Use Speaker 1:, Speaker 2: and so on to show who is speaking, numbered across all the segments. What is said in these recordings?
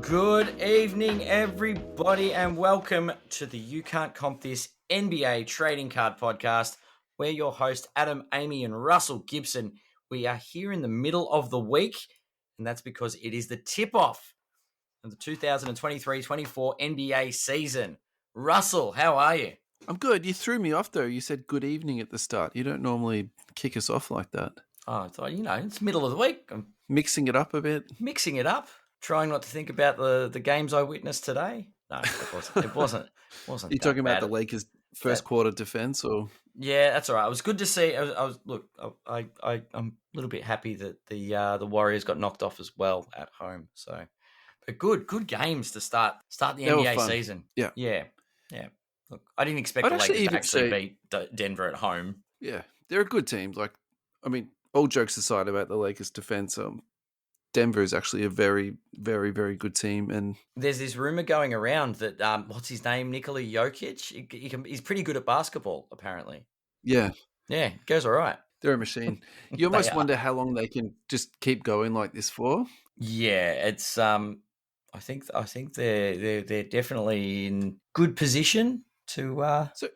Speaker 1: Good evening, everybody, and welcome to the You Can't Comp This NBA Trading Card Podcast. We're your host, Adam, Amy, and Russell Gibson. We are here in the middle of the week, and that's because it is the tip-off of the 2023-24 NBA season. Russell, how are you?
Speaker 2: I'm good. You threw me off, though. You said good evening at the start. You don't normally kick us off like that.
Speaker 1: Oh, I thought, it's middle of the week. I'm
Speaker 2: mixing it up a bit.
Speaker 1: Mixing it up. Trying not to think about the games I witnessed today. No, it wasn't.
Speaker 2: You're talking about the Lakers' first quarter defense, or?
Speaker 1: Yeah, that's all right. It was good to see. I'm a little bit happy that the Warriors got knocked off as well at home. So, but good games to start the NBA season.
Speaker 2: Yeah.
Speaker 1: Look, I didn't expect the Lakers to actually beat Denver at home.
Speaker 2: Yeah, they're a good team. All jokes aside about the Lakers' defense, Denver is actually a very, very, very good team. And
Speaker 1: there's this rumor going around that what's his name, Nikola Jokic, he's pretty good at basketball, apparently.
Speaker 2: Yeah,
Speaker 1: goes all right.
Speaker 2: They're a machine. You almost wonder how long they can just keep going like this for.
Speaker 1: Yeah, it's I think they're definitely in good position to.
Speaker 2: So,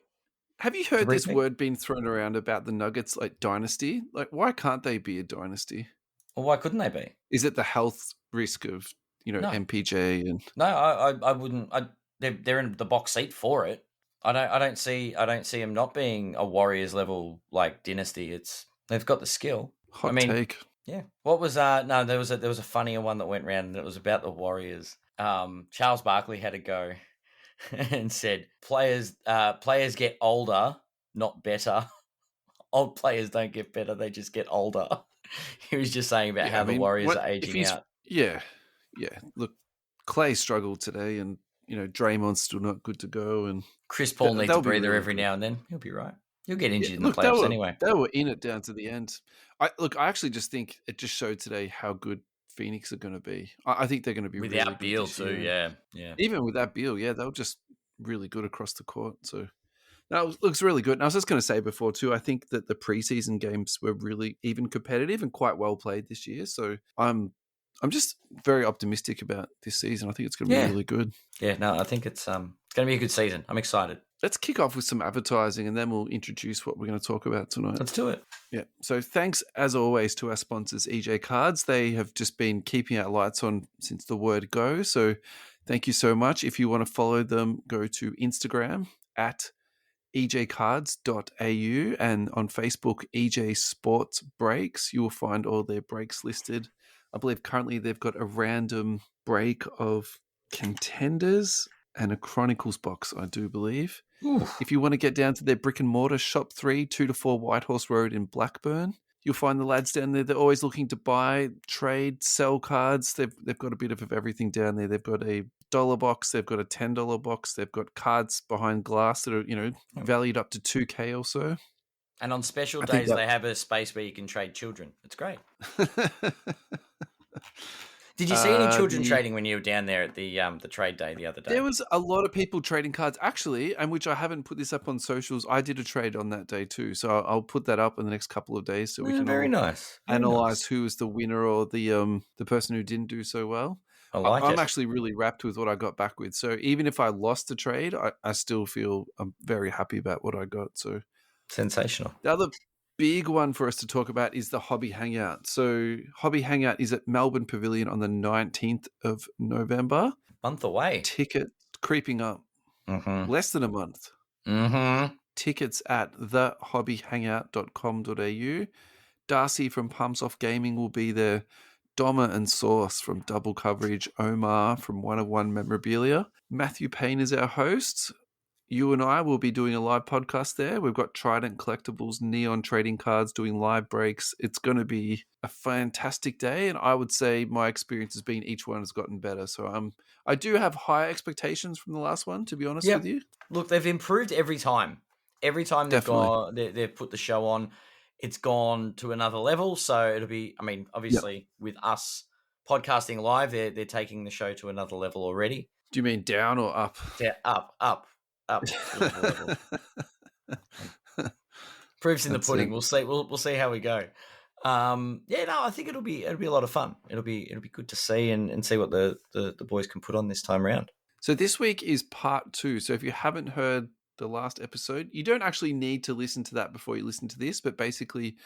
Speaker 2: have you heard this word being thrown around about the Nuggets, like dynasty? Like, why can't they be a dynasty?
Speaker 1: Well, why couldn't they be?
Speaker 2: Is it the health risk of MPJ and?
Speaker 1: No, I wouldn't. They're in the box seat for it. I don't see them not being a Warriors level like dynasty. They've got the skill.
Speaker 2: Hot take.
Speaker 1: Yeah. What was no? There was a funnier one that went round, and it was about the Warriors. Charles Barkley had a go and said, "Players get older, not better. Old players don't get better; they just get older." He was just saying about how the Warriors are aging out.
Speaker 2: Yeah. Look, Clay struggled today, and Draymond's still not good to go, and
Speaker 1: Chris Paul needs a breather every now and then. He'll be right. He'll get injured in the playoffs anyway.
Speaker 2: They were in it down to the end. I actually just think it just showed today how good Phoenix are going to be. I think they're going to be
Speaker 1: without
Speaker 2: really
Speaker 1: Beal
Speaker 2: good
Speaker 1: too. Yeah.
Speaker 2: Even without Beal, they were just really good across the court. So. No, it looks really good. And I was just going to say before too, I think that the preseason games were really even competitive and quite well played this year. So I'm just very optimistic about this season. I think it's going to be really good.
Speaker 1: Yeah, no, I think it's going to be a good season. I'm excited.
Speaker 2: Let's kick off with some advertising and then we'll introduce what we're going to talk about tonight.
Speaker 1: Let's do it.
Speaker 2: Yeah. So thanks as always to our sponsors, EJ Cards. They have just been keeping our lights on since the word go. So thank you so much. If you want to follow them, go to Instagram at ejcards.au and on Facebook, EJ Sports Breaks. You will find all their breaks listed. I believe currently they've got a random break of Contenders and a Chronicles box, I do believe.
Speaker 1: Oof.
Speaker 2: If you want to get down to their brick and mortar, Shop 3, 2-4 Whitehorse Road in Blackburn, you'll find the lads down there. They're always looking to buy, trade, sell cards. They've got a bit of everything down there. They've got a $1 box. They've got a $10 box. They've got cards behind glass that are, valued up to $2,000 or so.
Speaker 1: And on special days, they have a space where you can trade children. It's great. Did you see any children trading when you were down there at the trade day the other day?
Speaker 2: There was a lot of people trading cards, actually, and which I haven't put this up on socials. I did a trade on that day too, so I'll put that up in the next couple of days so we can analyze who was the winner or the person who didn't do so well. I'm actually really wrapped with what I got back with. So even if I lost the trade, I still feel I'm very happy about what I got. So
Speaker 1: sensational.
Speaker 2: The other big one for us to talk about is the Hobby Hangout. So Hobby Hangout is at Melbourne Pavilion on the 19th of November.
Speaker 1: Month away.
Speaker 2: Ticket creeping up.
Speaker 1: Mm-hmm.
Speaker 2: Less than a month.
Speaker 1: Mm-hmm.
Speaker 2: Tickets at thehobbyhangout.com.au. Darcy from Pumps Off Gaming will be there. Doma and Sauce from Double Coverage. Omar from One of One Memorabilia. Matthew Payne is our host. You and I will be doing a live podcast there. We've got Trident Collectibles, Neon Trading Cards doing live breaks. It's going to be a fantastic day, and I would say my experience has been each one has gotten better. So I do have higher expectations from the last one, to be honest with you.
Speaker 1: Look, they've improved every time. Every time they've put the show on, it's gone to another level. So it'll be, obviously with us podcasting live, they're taking the show to another level already.
Speaker 2: Do you mean down or up?
Speaker 1: Yeah, up. Proof's in the pudding. We'll see. We'll see how we go. Yeah, no, I think it'll be a lot of fun. It'll be good to see and see what the boys can put on this time around.
Speaker 2: So this week is part 2. So if you haven't heard the last episode, you don't actually need to listen to that before you listen to this. But basically,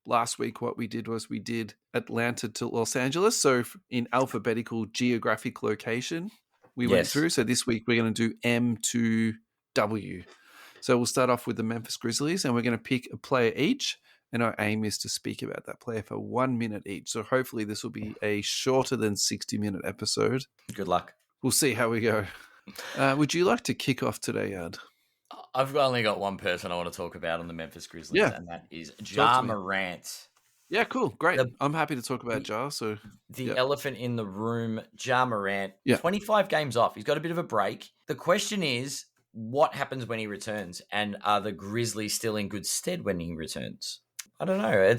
Speaker 2: last week what we did was we did Atlanta to Los Angeles. So in alphabetical geographic location, we went
Speaker 1: Yes.
Speaker 2: through. So this week we're going to do M to W. So we'll start off with the Memphis Grizzlies, and we're going to pick a player each. And our aim is to speak about that player for 1 minute each. So hopefully this will be a shorter than 60-minute episode.
Speaker 1: Good luck.
Speaker 2: We'll see how we go. Would you like to kick off today, Ad?
Speaker 1: I've only got one person I want to talk about on the Memphis Grizzlies, and that is Ja Morant.
Speaker 2: Yeah, cool. Great. I'm happy to talk about Ja. So
Speaker 1: the elephant in the room, Ja Morant, 25 games off. He's got a bit of a break. The question is, what happens when he returns? And are the Grizzlies still in good stead when he returns? I don't know.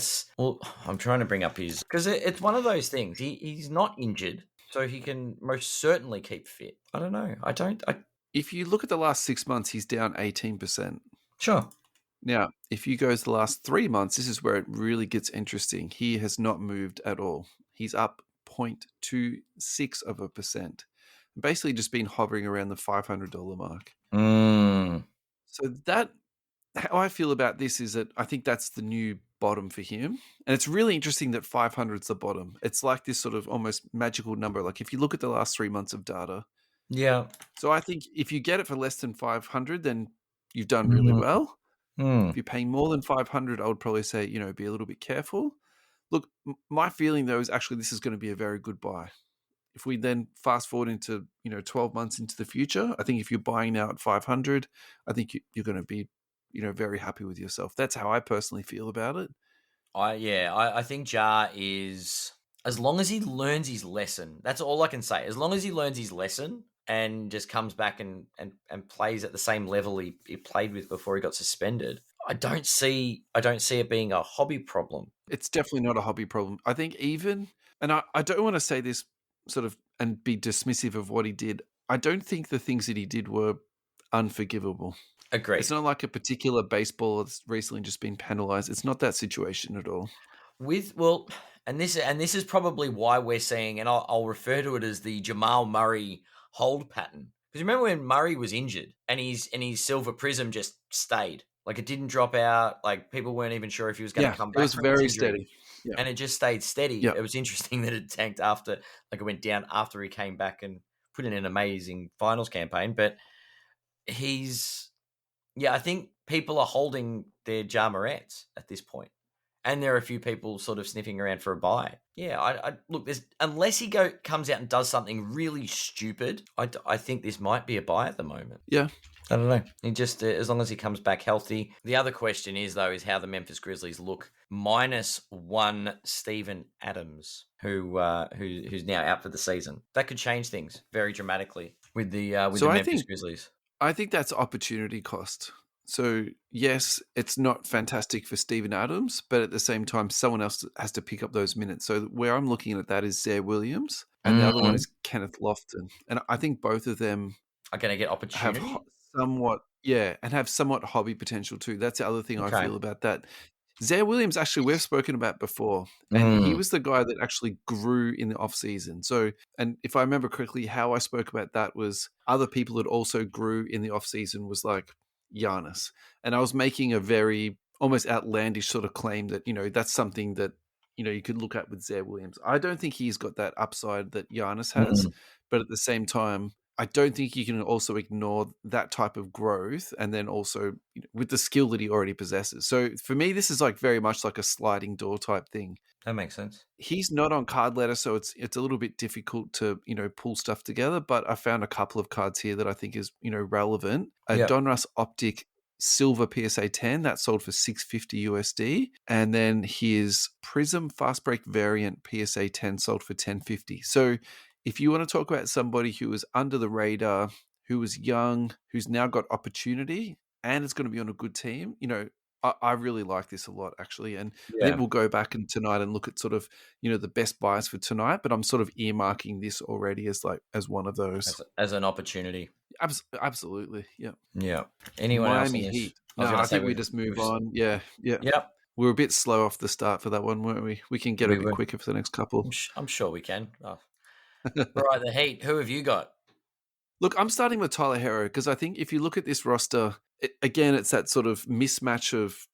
Speaker 1: I'm trying to bring up because it's one of those things. He's not injured, so he can most certainly keep fit. I don't know.
Speaker 2: If you look at the last 6 months, he's down 18%.
Speaker 1: Sure.
Speaker 2: Now, if you go to the last 3 months, this is where it really gets interesting. He has not moved at all. He's up 0.26%. Basically just been hovering around the $500 mark. So how I feel about this is that I think that's the new bottom for him. And it's really interesting that 500 is the bottom. It's like this sort of almost magical number. Like if you look at the last 3 months of data.
Speaker 1: Yeah.
Speaker 2: So I think if you get it for less than 500, then you've done really well. If you're paying more than 500, I would probably say, be a little bit careful. Look, my feeling though is actually this is going to be a very good buy. If we then fast forward into, 12 months into the future, I think if you're buying now at 500, I think you're going to be, very happy with yourself. That's how I personally feel about it.
Speaker 1: I think Ja is, as long as he learns his lesson, that's all I can say. As long as he learns his lesson and just comes back and plays at the same level he played with before he got suspended, I don't see it being a hobby problem.
Speaker 2: It's definitely not a hobby problem. I think and I don't want to say this sort of and be dismissive of what he did. I don't think the things that he did were unforgivable.
Speaker 1: Agreed.
Speaker 2: It's not like a particular baseball that's recently just been penalized. It's not that situation at all.
Speaker 1: And this is probably why we're seeing, and I'll refer to it as the Jamal Murray hold pattern. Because remember when Murray was injured and his silver prism just stayed, like it didn't drop out, like people weren't even sure if he was going to come back.
Speaker 2: It was very steady,
Speaker 1: and it just stayed steady. It was interesting that it tanked after, like it went down after he came back and put in an amazing finals campaign. But I think people are holding their Ja Morants at this point. And there are a few people sort of sniffing around for a buy. Yeah, I look, unless he comes out and does something really stupid, I think this might be a buy at the moment.
Speaker 2: Yeah.
Speaker 1: I don't know. He just, as long as he comes back healthy. The other question is, though, is how the Memphis Grizzlies look -1 Steven Adams, who's now out for the season. That could change things very dramatically with the Memphis Grizzlies.
Speaker 2: I think that's opportunity cost. So, yes, it's not fantastic for Steven Adams, but at the same time, someone else has to pick up those minutes. So where I'm looking at that is Zaire Williams, and the other one is Kenneth Lofton. And I think both of them
Speaker 1: are going to get opportunity.
Speaker 2: Have somewhat hobby potential too. That's the other thing I feel about that. Zaire Williams, actually, we've spoken about before, and he was the guy that actually grew in the offseason. So, and if I remember correctly, how I spoke about that was other people that also grew in the offseason was like Giannis. And I was making a very almost outlandish sort of claim that, that's something that, you could look at with Zaire Williams. I don't think he's got that upside that Giannis has, but at the same time, I don't think you can also ignore that type of growth and then also with the skill that he already possesses. So for me, this is like very much like a sliding door type thing.
Speaker 1: That makes sense.
Speaker 2: He's not on card letter, so it's a little bit difficult to, pull stuff together, but I found a couple of cards here that I think is, relevant. Donruss Optic Silver PSA 10 that sold for $650 USD, and then his Prism Fast Break Variant PSA 10 sold for $1050. So if you want to talk about somebody who was under the radar, who was young, who's now got opportunity, and is going to be on a good team, I really like this a lot, actually. And I think we'll go back tonight and look at sort of, the best buys for tonight. But I'm sort of earmarking this already as one of those.
Speaker 1: As an opportunity.
Speaker 2: Absolutely. Yeah.
Speaker 1: Yeah. Anyone
Speaker 2: Miami
Speaker 1: else?
Speaker 2: Heat. No, I think we just move on. Yeah.
Speaker 1: Yep.
Speaker 2: We were a bit slow off the start for that one, weren't we? We can get a
Speaker 1: We
Speaker 2: bit
Speaker 1: were.
Speaker 2: quicker for the next couple.
Speaker 1: I'm sure we can. Oh. All right, the Heat. Who have you got?
Speaker 2: Look, I'm starting with Tyler Hero because I think if you look at this roster, again, it's that sort of mismatch of,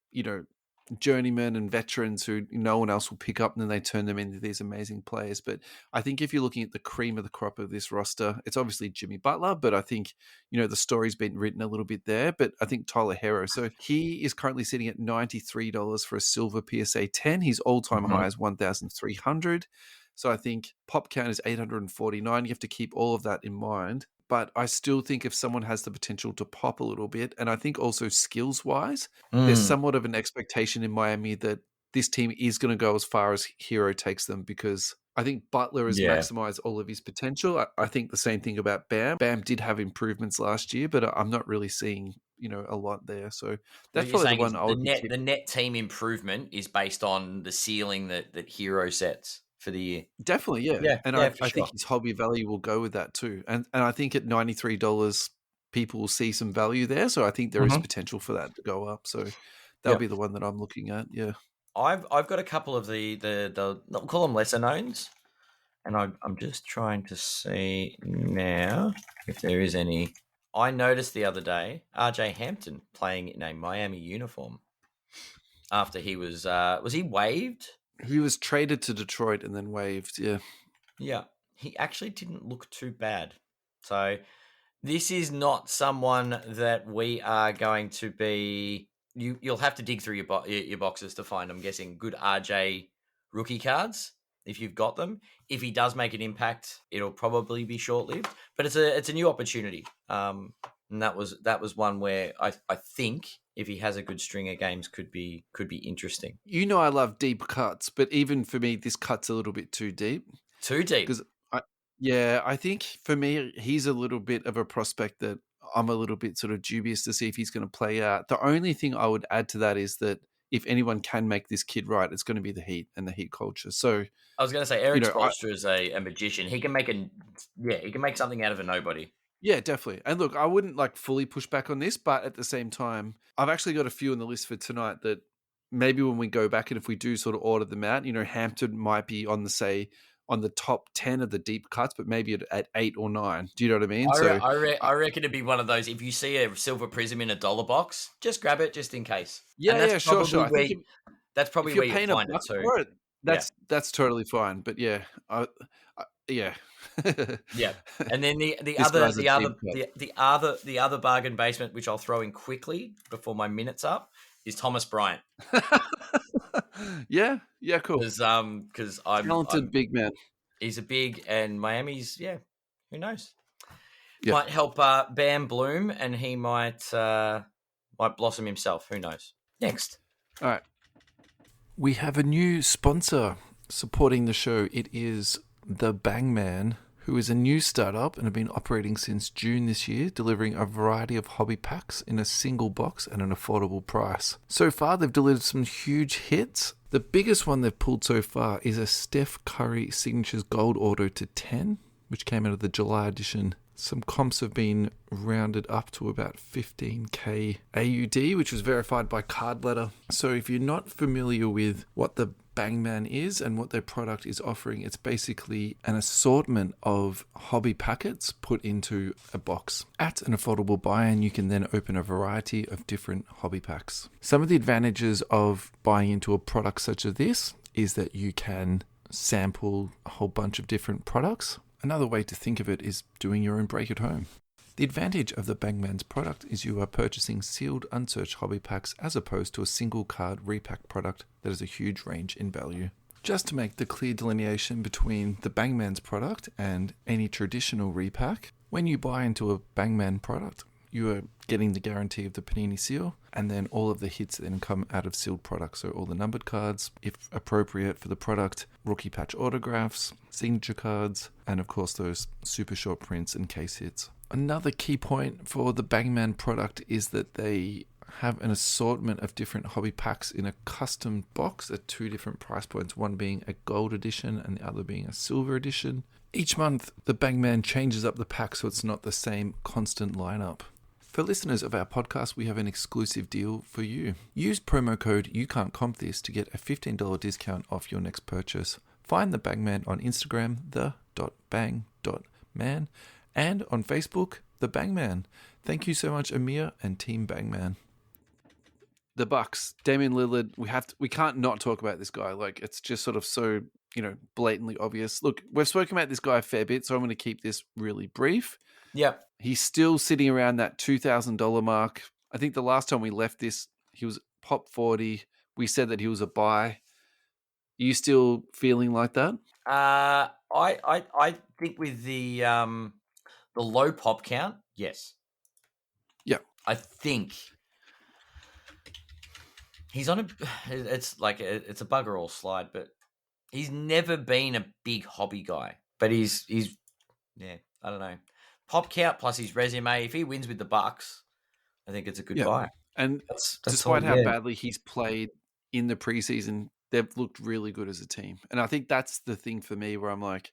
Speaker 2: journeymen and veterans who no one else will pick up, and then they turn them into these amazing players. But I think if you're looking at the cream of the crop of this roster, it's obviously Jimmy Butler, but I think, the story's been written a little bit there. But I think Tyler Hero, so he is currently sitting at $93 for a silver PSA 10. His all-time high is 1,300. So I think pop count is 849. You have to keep all of that in mind. But I still think if someone has the potential to pop a little bit, and I think also skills-wise, there's somewhat of an expectation in Miami that this team is going to go as far as Hero takes them, because I think Butler has maximized all of his potential. I think the same thing about Bam. Bam did have improvements last year, but I'm not really seeing, a lot there. So that's probably the one I would be keeping.
Speaker 1: The net team improvement is based on the ceiling that Hero sets for the year.
Speaker 2: Definitely, yeah.
Speaker 1: Yeah,
Speaker 2: And
Speaker 1: yeah, for
Speaker 2: I
Speaker 1: sure.
Speaker 2: think his hobby value will go with that too. And I think at $93, people will see some value there. So I think there is potential for that to go up. So that'll be the one that I'm looking at. Yeah.
Speaker 1: I've got a couple of the I'll call them lesser knowns, and I'm just trying to see now if there is any. I noticed the other day RJ Hampton playing in a Miami uniform after he was he waived?
Speaker 2: He was traded to Detroit and then waived. Yeah.
Speaker 1: Yeah, he actually didn't look too bad. So this is not someone that we are going to be. You'll have to dig through your boxes to find, I'm guessing, good RJ rookie cards if you've got them. If he does make an impact, it'll probably be short lived. But it's a new opportunity, and that was one where I think if he has a good string of games, could be interesting.
Speaker 2: I love deep cuts, but even for me, this cut's a little bit too deep.
Speaker 1: Too deep.
Speaker 2: Because I think for me, he's a little bit of a prospect that I'm a little bit sort of dubious to see if he's going to play out. The only thing I would add to that is that if anyone can make this kid right, it's going to be the Heat and the Heat culture. So
Speaker 1: I was going to say Eric Spoelstra is a magician. He can make something out of a nobody.
Speaker 2: Yeah, definitely. And look, I wouldn't fully push back on this, but at the same time, I've actually got a few on the list for tonight that maybe when we go back and if we do sort of order them out, Hampton might be on the top 10 of the deep cuts, but maybe at 8 or 9. Do you know what I mean?
Speaker 1: I reckon it'd be one of those. If you see a silver prism in a $1 box, just grab it just in case.
Speaker 2: Yeah, sure. I think
Speaker 1: that's probably where you find it too.
Speaker 2: For it, that's totally fine. But yeah, yeah.
Speaker 1: Yeah. And then the other bargain basement, which I'll throw in quickly before my minute's up, is Thomas Bryant.
Speaker 2: Yeah, cool.
Speaker 1: Because I'm
Speaker 2: talented big man.
Speaker 1: He's a big, and Miami's who knows? Yeah. Might help Bam bloom, and he might blossom himself. Who knows? Next.
Speaker 2: All right. We have a new sponsor supporting the show. It is the Bangman, who is a new startup and have been operating since June this year, delivering a variety of hobby packs in a single box at an affordable price. So far, they've delivered some huge hits. The biggest one they've pulled so far is a Steph Curry Signatures Gold Auto to 10, which came out of the July edition. Some comps have been rounded up to about 15k AUD, which was verified by Card Letter. So if you're not familiar with what the Bangman is and what their product is offering, it's basically an assortment of hobby packets put into a box. At an affordable buy-in, you can then open a variety of different hobby packs. Some of the advantages of buying into a product such as this is that you can sample a whole bunch of different products. Another way to think of it is doing your own break at home. The advantage of the Bangman's product is you are purchasing sealed, unsearched hobby packs as opposed to a single card repack product that has a huge range in value. Just to make the clear delineation between the Bangman's product and any traditional repack, when you buy into a Bangman product, you are getting the guarantee of the Panini seal, and then all of the hits then come out of sealed products. So all the numbered cards, if appropriate for the product, rookie patch autographs, signature cards, and of course those super short prints and case hits. Another key point for the Bangman product is that they have an assortment of different hobby packs in a custom box at 2 different price points, one being a gold edition and the other being a silver edition. Each month, the Bangman changes up the pack so it's not the same constant lineup. For listeners of our podcast, we have an exclusive deal for you. Use promo code youcantcompthis to get a $15 discount off your next purchase. Find the Bangman on Instagram, the.bang.man, and on Facebook, the Bangman. Thank you so much, Amir and Team Bangman. The Bucks, Damian Lillard. We can't not talk about this guy. Like, it's just sort of so, blatantly obvious. Look, we've spoken about this guy a fair bit, so I'm going to keep this really brief.
Speaker 1: Yep.
Speaker 2: He's still sitting around that $2,000 mark. I think the last time we left this, he was pop 40. We said that he was a buy. Are you still feeling like that?
Speaker 1: I think with the low pop count, yes.
Speaker 2: Yeah.
Speaker 1: I think he's on it's a bugger all slide, but he's never been a big hobby guy. But he's I don't know. Pop count plus his resume. If he wins with the Bucks, I think it's a good buy.
Speaker 2: And
Speaker 1: that's
Speaker 2: despite how badly he's played in the preseason, they've looked really good as a team. And I think that's the thing for me where I'm like,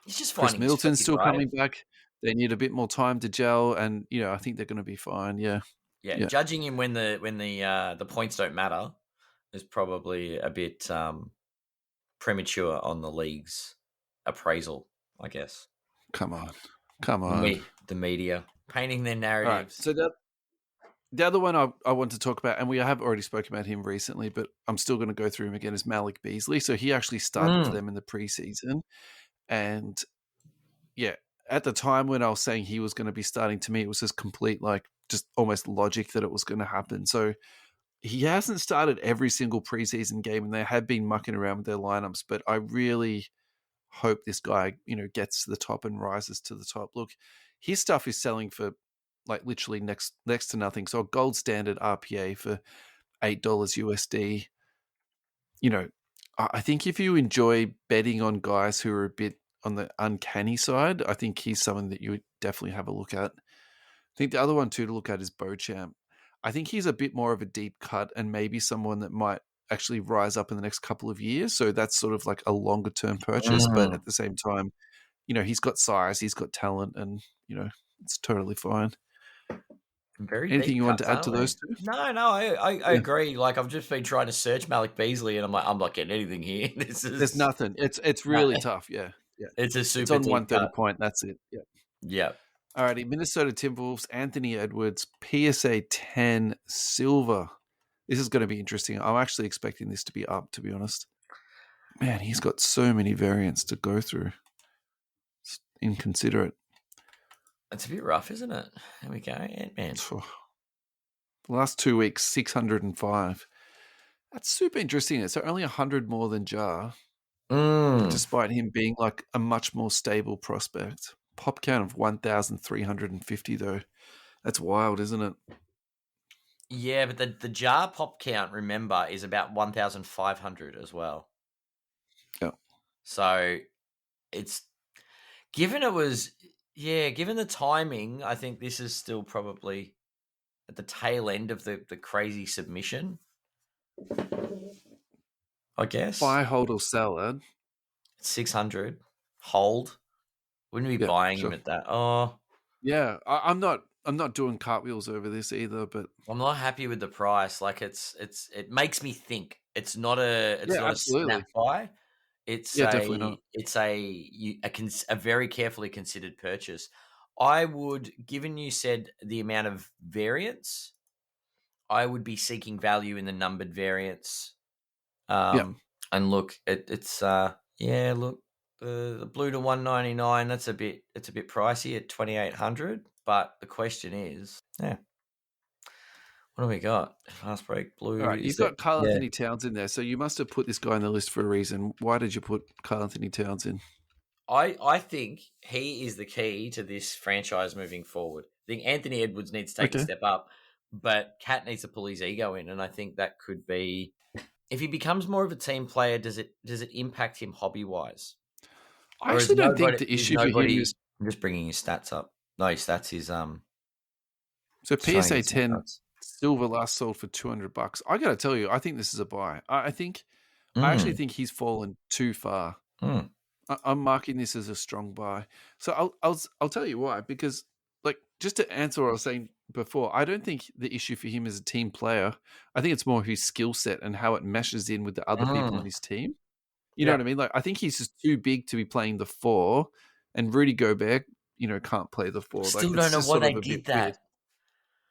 Speaker 1: he's just
Speaker 2: Chris Middleton's still coming back. They need a bit more time to gel, and I think they're going to be fine. Yeah.
Speaker 1: Judging him when the points don't matter is probably a bit premature on the league's appraisal, I guess.
Speaker 2: Come on.
Speaker 1: The media painting their narratives.
Speaker 2: Right, so the other one I want to talk about, and we have already spoken about him recently, but I'm still going to go through him again, is Malik Beasley. So he actually started for them in the preseason. And at the time when I was saying he was going to be starting, to me, it was just complete, just almost logic that it was going to happen. So he hasn't started every single preseason game, and they have been mucking around with their lineups, but I really hope this guy, gets to the top and rises to the top. Look, his stuff is selling for literally next to nothing. So a gold standard RPA for $8 USD. I think if you enjoy betting on guys who are a bit on the uncanny side, I think he's someone that you would definitely have a look at. I think the other one too to look at is Beauchamp. I think he's a bit more of a deep cut and maybe someone that might actually rise up in the next couple of years. So that's sort of like a longer term purchase, but at the same time, he's got size, he's got talent, and it's totally fine. Anything you want to add to those two?
Speaker 1: No, I agree. Like, I've just been trying to search Malik Beasley, and I'm not getting anything here.
Speaker 2: There's nothing. It's really tough. Yeah.
Speaker 1: It's a super.
Speaker 2: It's on 130 point. That's it.
Speaker 1: Yeah.
Speaker 2: Alrighty, Minnesota Timberwolves, Anthony Edwards, PSA 10 silver. This is going to be interesting. I'm actually expecting this to be up, to be honest. Man, he's got so many variants to go through. It's inconsiderate.
Speaker 1: It's a bit rough, isn't it? There we go, Ant-Man.
Speaker 2: The last 2 weeks, 605. That's super interesting. So only 100 more than Jar, despite him being a much more stable prospect. Pop count of 1,350, though. That's wild, isn't it?
Speaker 1: Yeah, but the Jar pop count, remember, is about 1,500 as well.
Speaker 2: Yeah.
Speaker 1: So it's given the timing, I think this is still probably at the tail end of the crazy submission, I guess.
Speaker 2: Buy, hold, or sell, Ed?
Speaker 1: 600. Hold. Wouldn't be buying him at that. Oh.
Speaker 2: Yeah, I'm not doing cartwheels over this either, but
Speaker 1: I'm not happy with the price. Like, it makes me think. It's not a snap buy. It's
Speaker 2: definitely not.
Speaker 1: It's a very carefully considered purchase. I would, given you said the amount of variance, I would be seeking value in the numbered variants. And look, it's look, the blue to 199. It's a bit pricey at 2,800. But the question is, what do we got? Fast break blue.
Speaker 2: All right, you've got Karl Anthony Towns in there, so you must have put this guy on the list for a reason. Why did you put Karl Anthony Towns in?
Speaker 1: I think he is the key to this franchise moving forward. I think Anthony Edwards needs to take a step up, but Cat needs to pull his ego in, and I think that could be, if he becomes more of a team player, does it impact him hobby wise?
Speaker 2: I actually don't think the issue for him is.
Speaker 1: I'm just bringing his stats up. No, his stats is
Speaker 2: So PSA 10 silver last sold for $200. I got to tell you, I think this is a buy. I actually think he's fallen too far. I'm marking this as a strong buy. So I'll tell you why. Because just to answer what I was saying, before, I don't think the issue for him as a team player, I think it's more his skill set and how it meshes in with the other people on his team. You know
Speaker 1: Yeah.
Speaker 2: what I mean? Like, I think he's just too big to be playing the 4, and Rudy Gobert, can't play the 4. Like,
Speaker 1: Still
Speaker 2: it's
Speaker 1: don't know
Speaker 2: just
Speaker 1: why
Speaker 2: sort
Speaker 1: they
Speaker 2: of a bit
Speaker 1: did
Speaker 2: weird.
Speaker 1: that.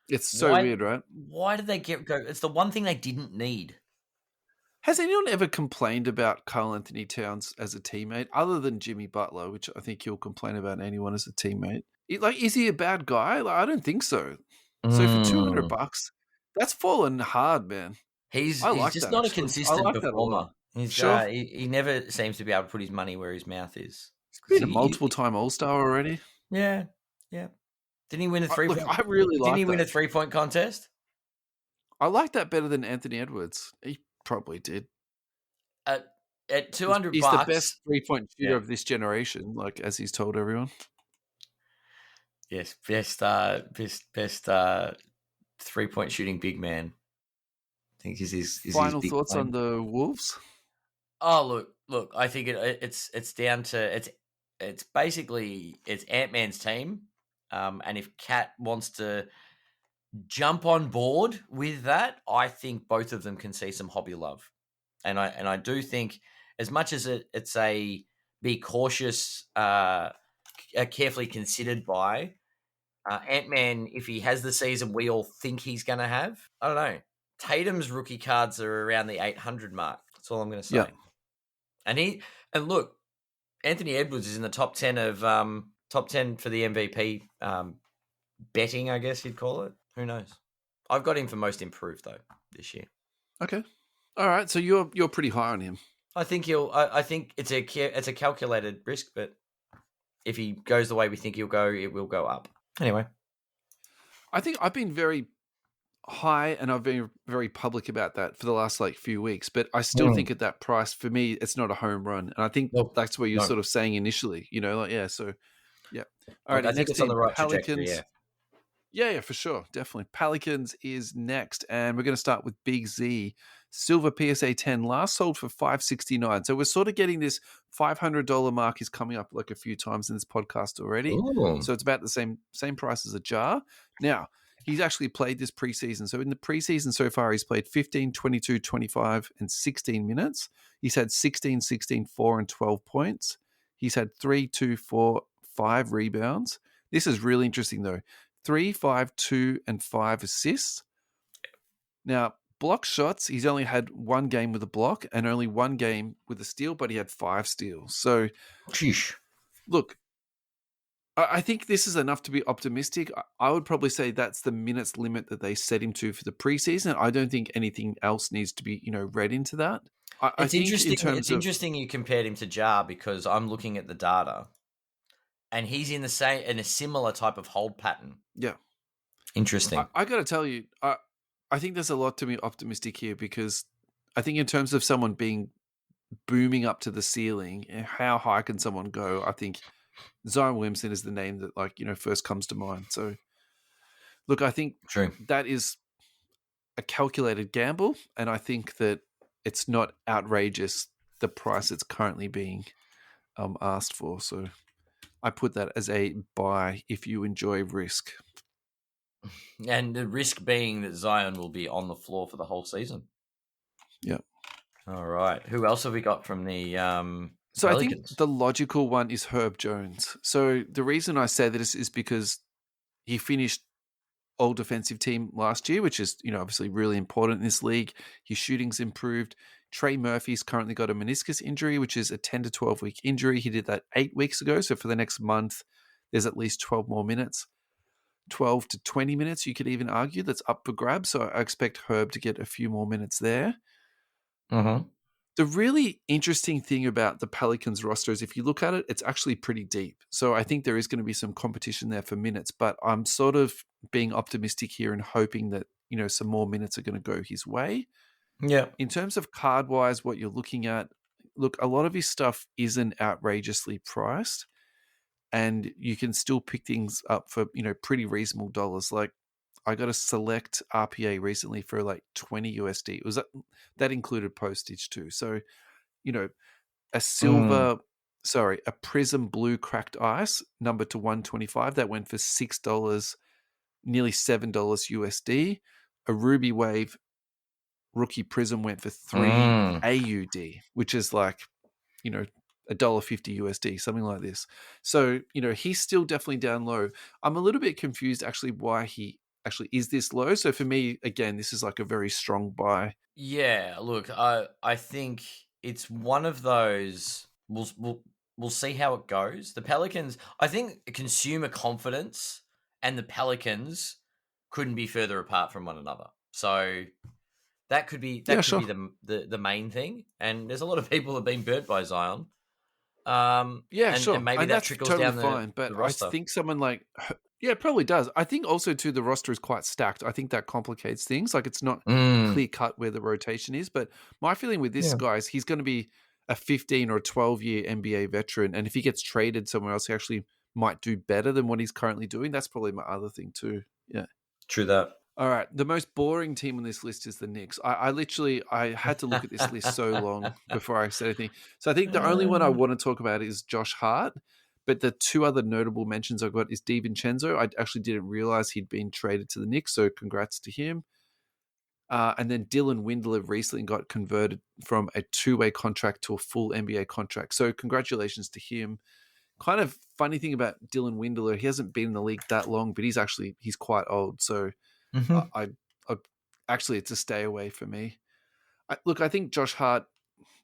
Speaker 2: It's so
Speaker 1: Why?
Speaker 2: weird, right?
Speaker 1: Why did they go? It's the one thing they didn't need.
Speaker 2: Has anyone ever complained about Karl Anthony Towns as a teammate, other than Jimmy Butler, which I think he'll complain about anyone as a teammate? Is he a bad guy? Like, I don't think so. So for
Speaker 1: Mm.
Speaker 2: $200, that's fallen hard, man. I
Speaker 1: He's
Speaker 2: like
Speaker 1: just
Speaker 2: that,
Speaker 1: not a
Speaker 2: actually. I
Speaker 1: consistent
Speaker 2: like that a lot.
Speaker 1: performer. He's
Speaker 2: Sure.
Speaker 1: he never seems to be able to put his money where his mouth is.
Speaker 2: He's
Speaker 1: 'Cause
Speaker 2: been a multiple-time All-Star already.
Speaker 1: yeah, yeah. Didn't he win a
Speaker 2: Look, I really
Speaker 1: Didn't he
Speaker 2: like
Speaker 1: win a
Speaker 2: that.
Speaker 1: 3-point contest?
Speaker 2: I like that better than Anthony Edwards. He probably did.
Speaker 1: At $200
Speaker 2: He's the best three-point shooter
Speaker 1: Yeah.
Speaker 2: of this generation, like, as he's told everyone.
Speaker 1: Yes, best 3-point shooting big man. I think is his
Speaker 2: Final
Speaker 1: big
Speaker 2: thoughts
Speaker 1: claim.
Speaker 2: on the Wolves?
Speaker 1: Oh, look. I think it's down to it's basically it's Ant-Man's team, and if Cat wants to jump on board with that, I think both of them can see some hobby love, and I do think as much as it's a be cautious, carefully considered by Ant-Man, if he has the season we all think he's going to have. I don't know. Tatum's rookie cards are around the 800 mark. That's all I'm going to say.
Speaker 2: Yeah.
Speaker 1: And look, Anthony Edwards is in the top 10 of top 10 for the MVP betting, I guess you'd call it. Who knows? I've got him for most improved though this year.
Speaker 2: Okay. All right. So you're pretty high on him.
Speaker 1: I think I think it's a calculated risk, but if he goes the way we think he'll go, it will go up. Anyway,
Speaker 2: I think I've been very high and I've been very public about that for the last few weeks, but I still think at that price, for me, it's not a home run. And I think that's what you're sort of saying initially, so yeah. All right,
Speaker 1: I think it's on the right trajectory, yeah.
Speaker 2: Yeah, for sure. Definitely. Pelicans is next, and we're going to start with Big Z. Silver PSA 10 last sold for $569. So we're sort of getting this $500 mark is coming up a few times in this podcast already.
Speaker 1: Ooh.
Speaker 2: So it's about the same price as a jar. Now, he's actually played this preseason. So in the preseason so far, he's played 15, 22, 25, and 16 minutes. He's had 16, 16, 4, and 12 points. He's had 3, 2, 4, 5 rebounds. This is really interesting, though. 3, 5, 2, and 5 assists. Now, block shots, he's only had one game with a block and only one game with a steal, but he had 5 steals. So,
Speaker 1: sheesh.
Speaker 2: Look, I think this is enough to be optimistic. I would probably say that's the minutes limit that they set him to for the preseason. I don't think anything else needs to be, read into that.
Speaker 1: It's interesting. It's interesting you compared him to Jar because I'm looking at the data, and he's in a similar type of hold pattern.
Speaker 2: Yeah,
Speaker 1: interesting.
Speaker 2: I got to tell you, I think there's a lot to be optimistic here because I think in terms of someone booming up to the ceiling, how high can someone go? I think Zion Williamson is the name that first comes to mind. So, look, I think that is a calculated gamble, and I think that it's not outrageous the price it's currently being asked for. So, I put that as a buy if you enjoy risk.
Speaker 1: And the risk being that Zion will be on the floor for the whole season.
Speaker 2: Yeah.
Speaker 1: All right. Who else have we got from the
Speaker 2: So
Speaker 1: Pelicans?
Speaker 2: I think the logical one is Herb Jones. So the reason I say this is because he finished all defensive team last year, which is, obviously really important in this league. His shooting's improved. Trey Murphy's currently got a meniscus injury, which is a 10 to 12 week injury. He did that 8 weeks ago. So for the next month, there's at least 12 more minutes. 12 to 20 minutes, you could even argue, that's up for grabs. So I expect Herb to get a few more minutes there.
Speaker 1: Mm-hmm.
Speaker 2: The really interesting thing about the Pelicans roster is if you look at it, it's actually pretty deep. So I think there is going to be some competition there for minutes, but I'm sort of being optimistic here and hoping that, some more minutes are going to go his way.
Speaker 1: Yeah.
Speaker 2: In terms of card-wise, what you're looking at, look, a lot of his stuff isn't outrageously priced, and you can still pick things up for, pretty reasonable dollars. Like I got a select RPA recently for 20 USD. It was that included postage too. So, a Prism Blue Cracked Ice number to 125 that went for $6 nearly $7 USD. A Ruby Wave rookie prism went for 3 AUD, which is like, $1.50 USD, something like this. So, he's still definitely down low. I'm a little bit confused actually why he actually is this low. So for me, again, this is like a very strong buy.
Speaker 1: Yeah, look, I think it's one of those. We'll see how it goes. The Pelicans, I think, consumer confidence and the Pelicans couldn't be further apart from one another. So that could be
Speaker 2: Yeah,
Speaker 1: be
Speaker 2: sure.
Speaker 1: the main thing. And there's a lot of people that have been burnt by Zion.
Speaker 2: Yeah,
Speaker 1: And
Speaker 2: sure.
Speaker 1: maybe
Speaker 2: And
Speaker 1: that
Speaker 2: that's
Speaker 1: trickles
Speaker 2: totally
Speaker 1: down
Speaker 2: fine.
Speaker 1: the
Speaker 2: But I
Speaker 1: roster.
Speaker 2: think someone like, yeah, it probably does. I think also, too, the roster is quite stacked. I think that complicates things. Like, it's not clear cut where the rotation is. But my feeling with this guy is he's going to be a 15 or 12-year NBA veteran. And if he gets traded somewhere else, he actually might do better than what he's currently doing. That's probably my other thing, too. Yeah.
Speaker 1: True that.
Speaker 2: All right. The most boring team on this list is the Knicks. I had to look at this list so long before I said anything. So I think the only one I want to talk about is Josh Hart. But the two other notable mentions I've got is DiVincenzo. I actually didn't realize he'd been traded to the Knicks, so congrats to him. And then Dylan Windler recently got converted from a two-way contract to a full NBA contract. So congratulations to him. Kind of funny thing about Dylan Windler, he hasn't been in the league that long, but he's quite old. So I actually, it's a stay away for me. I think Josh Hart,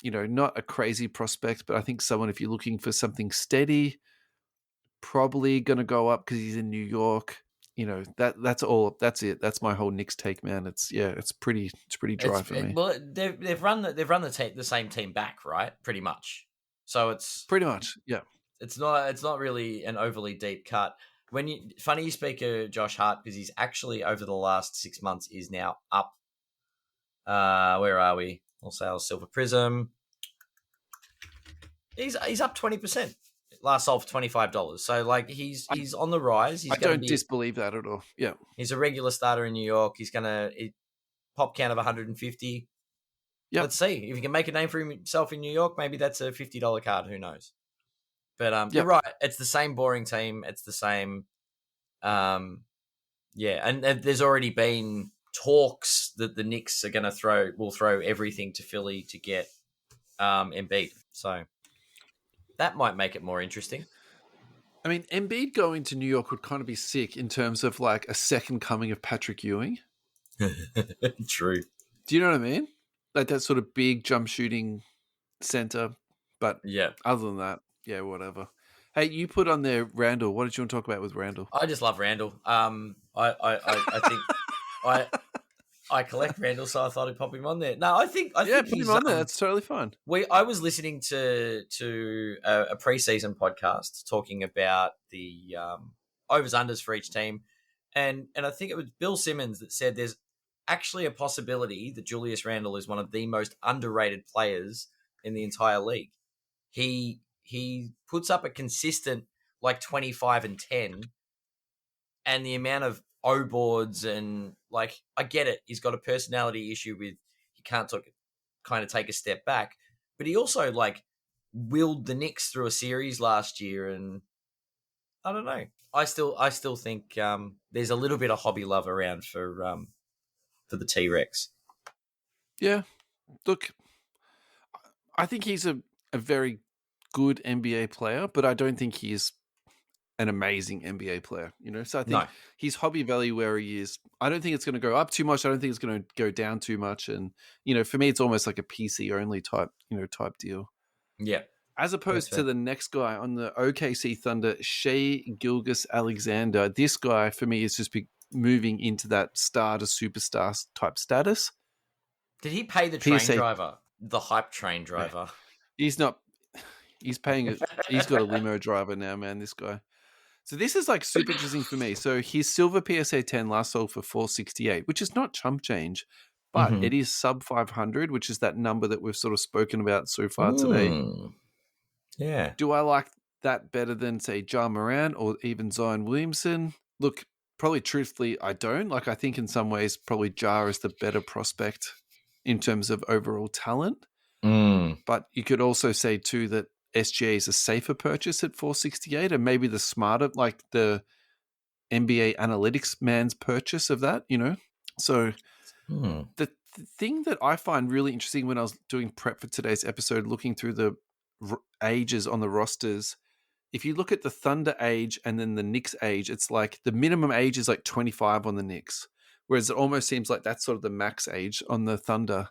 Speaker 2: not a crazy prospect, but I think someone, if you're looking for something steady, probably going to go up because he's in New York. That's all. That's it. That's my whole Knicks take, man. It's pretty dry for me.
Speaker 1: Well, they've run the same team back, right? Pretty much. So it's
Speaker 2: Pretty much, yeah.
Speaker 1: It's not really an overly deep cut. Funny you speak of Josh Hart because he's actually over the last 6 months is now up. Where are we? All sales Silver Prism. He's up 20%. Last sold for $25. So like he's on the rise.
Speaker 2: I don't disbelieve that at all. Yeah,
Speaker 1: he's a regular starter in New York. He's gonna pop count of 150.
Speaker 2: Yeah,
Speaker 1: let's see if he can make a name for himself in New York. Maybe that's a $50 card. Who knows? But you're right. It's the same boring team. It's the same. Yeah, and there's already been talks that the Knicks are will throw everything to Philly to get Embiid. So that might make it more interesting.
Speaker 2: I mean, Embiid going to New York would kind of be sick in terms of like a second coming of Patrick Ewing.
Speaker 1: True.
Speaker 2: Do you know what I mean? Like that sort of big jump shooting center. But
Speaker 1: yeah,
Speaker 2: other than that, yeah, whatever. Hey, you put on there Randall. What did you want to talk about with Randall?
Speaker 1: I just love Randall. I think I collect Randall, so I thought I'd pop him on there. No, I think
Speaker 2: put him on there. That's totally fine.
Speaker 1: I was listening to a preseason podcast talking about the overs unders for each team, and I think it was Bill Simmons that said there's actually a possibility that Julius Randle is one of the most underrated players in the entire league. He puts up a consistent like 25 and 10, and the amount of O boards and like I get it, he's got a personality issue with he can't kind of take a step back, but he also like willed the Knicks through a series last year, and I don't know. I still think there's a little bit of hobby love around for the T-Rex.
Speaker 2: Yeah, look, I think he's a very good NBA player, but I don't think he's an amazing NBA player, So I think his hobby value where he is, I don't think it's going to go up too much. I don't think it's going to go down too much. And, for me, it's almost like a PC only type deal.
Speaker 1: Yeah.
Speaker 2: As opposed to the next guy on the OKC Thunder, Shai Gilgeous-Alexander. This guy, for me, is just moving into that star to superstar type status.
Speaker 1: Did he pay the train driver, the hype train driver?
Speaker 2: He's not. He's paying. He's got a limo driver now, man, this guy. So this is like super interesting for me. So his silver PSA 10 last sold for $468, which is not chump change, but it is sub 500, which is that number that we've sort of spoken about so far today.
Speaker 1: Yeah.
Speaker 2: Do I like that better than, say, Ja Morant or even Zion Williamson? Look, probably truthfully, I don't. Like, I think in some ways, probably Ja is the better prospect in terms of overall talent. But you could also say, too, that SGA is a safer purchase at $468, and maybe the smarter, like the NBA analytics man's purchase of that, So the thing that I find really interesting when I was doing prep for today's episode, looking through the ages on the rosters, if you look at the Thunder age and then the Knicks age, it's like the minimum age is like 25 on the Knicks, whereas it almost seems like that's sort of the max age on the Thunder.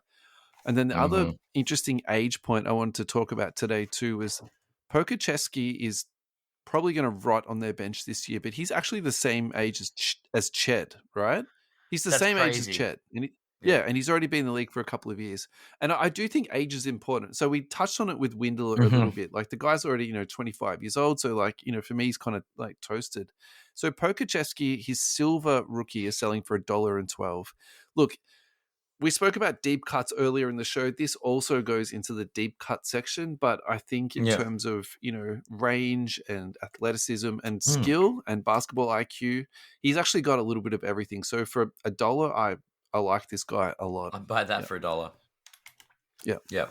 Speaker 2: And then the other interesting age point I wanted to talk about today too was Pokacheski is probably going to rot on their bench this year, but he's actually the same age as Chet, right? He's the
Speaker 1: That's
Speaker 2: same age as
Speaker 1: crazy.
Speaker 2: Chet. And he's already been in the league for a couple of years. And I do think age is important. So we touched on it with Windler a little bit. Like the guy's already, 25 years old. So like, for me, he's kind of like toasted. So Pokacheski, his silver rookie is selling for $1.12. Look, we spoke about deep cuts earlier in the show. This also goes into the deep cut section, but I think in terms of, range and athleticism and skill and basketball IQ, he's actually got a little bit of everything. So for $1, I like this guy a lot.
Speaker 1: I'd buy that for $1.
Speaker 2: Yeah.
Speaker 1: Yeah.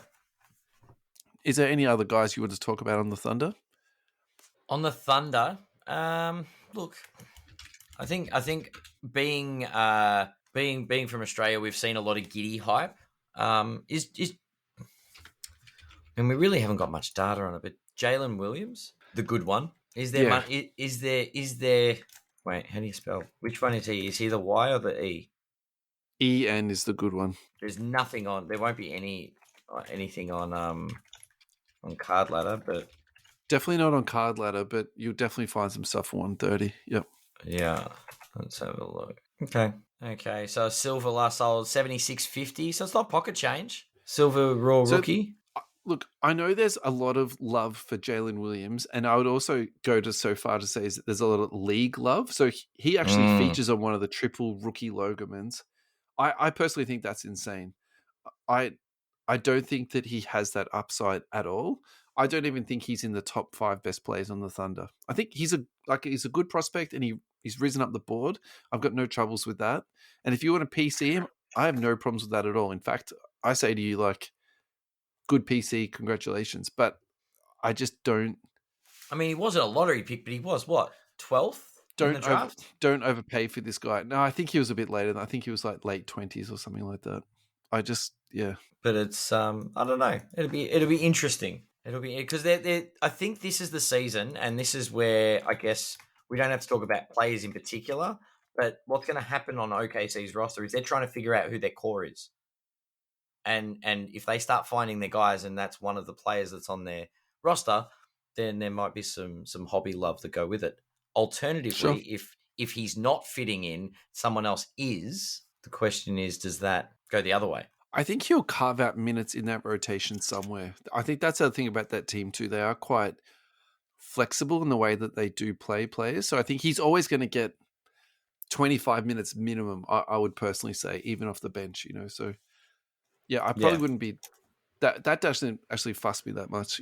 Speaker 2: Is there any other guys you want to talk about on the Thunder?
Speaker 1: On the Thunder, look, I think being from Australia, we've seen a lot of giddy hype. Is and we really haven't got much data on it, but Jalen Williams, the good one, is there?
Speaker 2: Yeah.
Speaker 1: Is there? Wait, how do you spell? Which one is he? Is he the Y or the E?
Speaker 2: EN is the good one.
Speaker 1: There's nothing on. There won't be anything on Card Ladder, but
Speaker 2: definitely not on Card Ladder. But you'll definitely find some stuff for 130. Yep.
Speaker 1: Yeah. Let's have a look. Okay. So silver last sold 76.50. So it's not pocket change. Silver raw rookie.
Speaker 2: Look, I know there's a lot of love for Jalen Williams, and I would also go so far to say that there's a lot of league love. So he actually features on one of the triple rookie Logomans. I personally think that's insane. I don't think that he has that upside at all. I don't even think he's in the top 5 best players on the Thunder. I think he's a good prospect, and he's risen up the board. I've got no troubles with that. And if you want to PC him, I have no problems with that at all. In fact, I say to you, like, good PC, congratulations. But I just don't.
Speaker 1: I mean, he wasn't a lottery pick, but he was what, 12th in the draft?
Speaker 2: Don't overpay for this guy. No, I think he was a bit later. I think he was like late 20s or something like that. But
Speaker 1: it's I don't know. It'll be interesting. It'll be because I think this is the season, and this is where I guess we don't have to talk about players in particular, but what's going to happen on OKC's roster is they're trying to figure out who their core is. And if they start finding their guys, and that's one of the players that's on their roster, then there might be some hobby love to go with it. Alternatively, if he's not fitting in, someone else is. The question is, does that go the other way?
Speaker 2: I think he'll carve out minutes in that rotation somewhere. I think that's the thing about that team too. They are quite flexible in the way that they do play players. So I think he's always going to get 25 minutes minimum, I would personally say, even off the bench, So yeah, I probably wouldn't be that doesn't actually fuss me that much,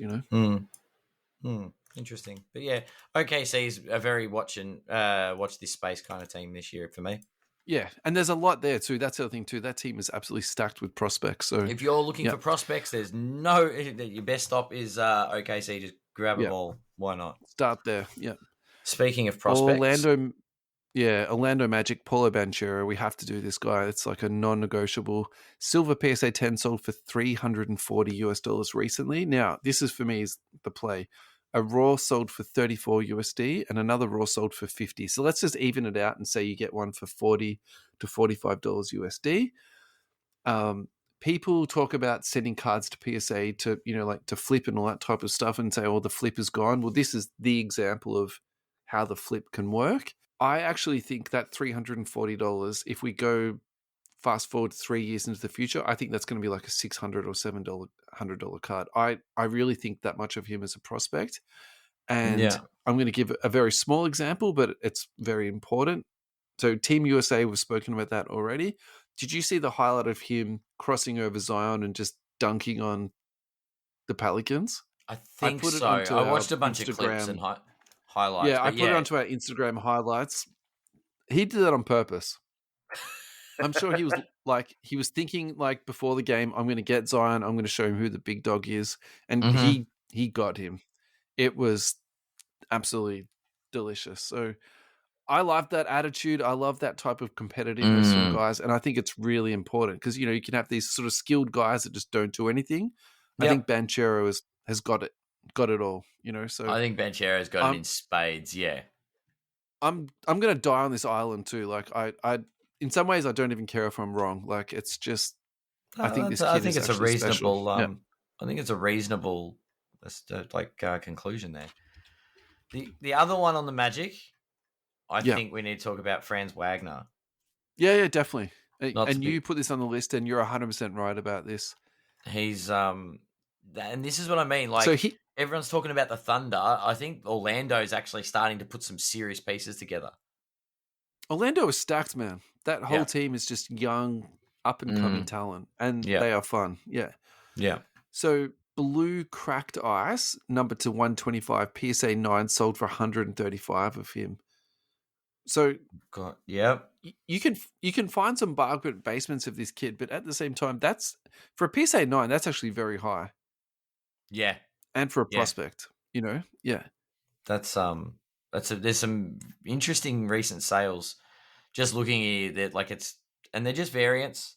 Speaker 1: Interesting. But yeah, OKC is a very watch this space kind of team this year for me.
Speaker 2: Yeah, and there's a lot there too. That's the other thing too. That team is absolutely stacked with prospects. So
Speaker 1: if you're looking for prospects, there's your best stop is OKC. Just grab them all. Why not?
Speaker 2: Start there. Yeah.
Speaker 1: Speaking of prospects,
Speaker 2: Orlando Magic, Paulo Banchero. We have to do this guy. It's like a non-negotiable. Silver PSA 10 sold for $340 recently. Now, this is for me is the play. A raw sold for $34 USD and another raw sold for $50. So let's just even it out and say you get one for $40 to $45 USD. People talk about sending cards to PSA to, to flip and all that type of stuff and say, oh, the flip is gone. Well, this is the example of how the flip can work. I actually think that $340, if we go fast forward 3 years into the future, I think that's going to be like a $600 or $700 card. I really think that much of him as a prospect. And I'm going to give a very small example, but it's very important. So Team USA, we've spoken about that already. Did you see the highlight of him crossing over Zion and just dunking on the Pelicans?
Speaker 1: I think so. I watched a bunch of clips and highlights.
Speaker 2: Yeah, I put it onto our Instagram highlights. He did that on purpose. I'm sure he was thinking like before the game, I'm going to get Zion. I'm going to show him who the big dog is. And he got him. It was absolutely delicious. So I love that attitude. I love that type of competitiveness from
Speaker 1: Mm.
Speaker 2: guys, and I think it's really important because you can have these sort of skilled guys that just don't do anything. I think
Speaker 1: Yep.
Speaker 2: Banchero has got it all. So
Speaker 1: I think Banchero's got it
Speaker 2: I'm
Speaker 1: in spades. Yeah.
Speaker 2: I'm gonna die on this island too. Like I in some ways I don't even care if I'm wrong. Like it's just I think this
Speaker 1: I
Speaker 2: kid
Speaker 1: think
Speaker 2: is
Speaker 1: it's a
Speaker 2: actually special.
Speaker 1: reasonable.
Speaker 2: Yeah,
Speaker 1: I think it's a reasonable, conclusion there. The other one on the Magic, I
Speaker 2: yeah,
Speaker 1: think we need to talk about Franz Wagner.
Speaker 2: yeah, definitely.
Speaker 1: Not to
Speaker 2: And you
Speaker 1: be,
Speaker 2: put this on the list, and you're 100% right about this.
Speaker 1: he's and this is what I mean.
Speaker 2: So
Speaker 1: Like
Speaker 2: he
Speaker 1: everyone's talking about the Thunder. I think Orlando's actually starting to put some serious pieces together.
Speaker 2: Orlando is stacked, man. That whole
Speaker 1: Yeah.
Speaker 2: team is just young, up and coming
Speaker 1: Mm.
Speaker 2: talent, and
Speaker 1: Yeah.
Speaker 2: they are fun. Yeah.
Speaker 1: Yeah.
Speaker 2: So blue cracked ice, numbered to 125, PSA 9 sold for 135 of him. So
Speaker 1: God. Yep.
Speaker 2: you can find some bargain basements of this kid, but at the same time, that's for a PSA 9, that's actually very high,
Speaker 1: Yeah.
Speaker 2: and for a
Speaker 1: Yeah.
Speaker 2: prospect, yeah.
Speaker 1: There's some interesting recent sales. Just looking here, they're just variants.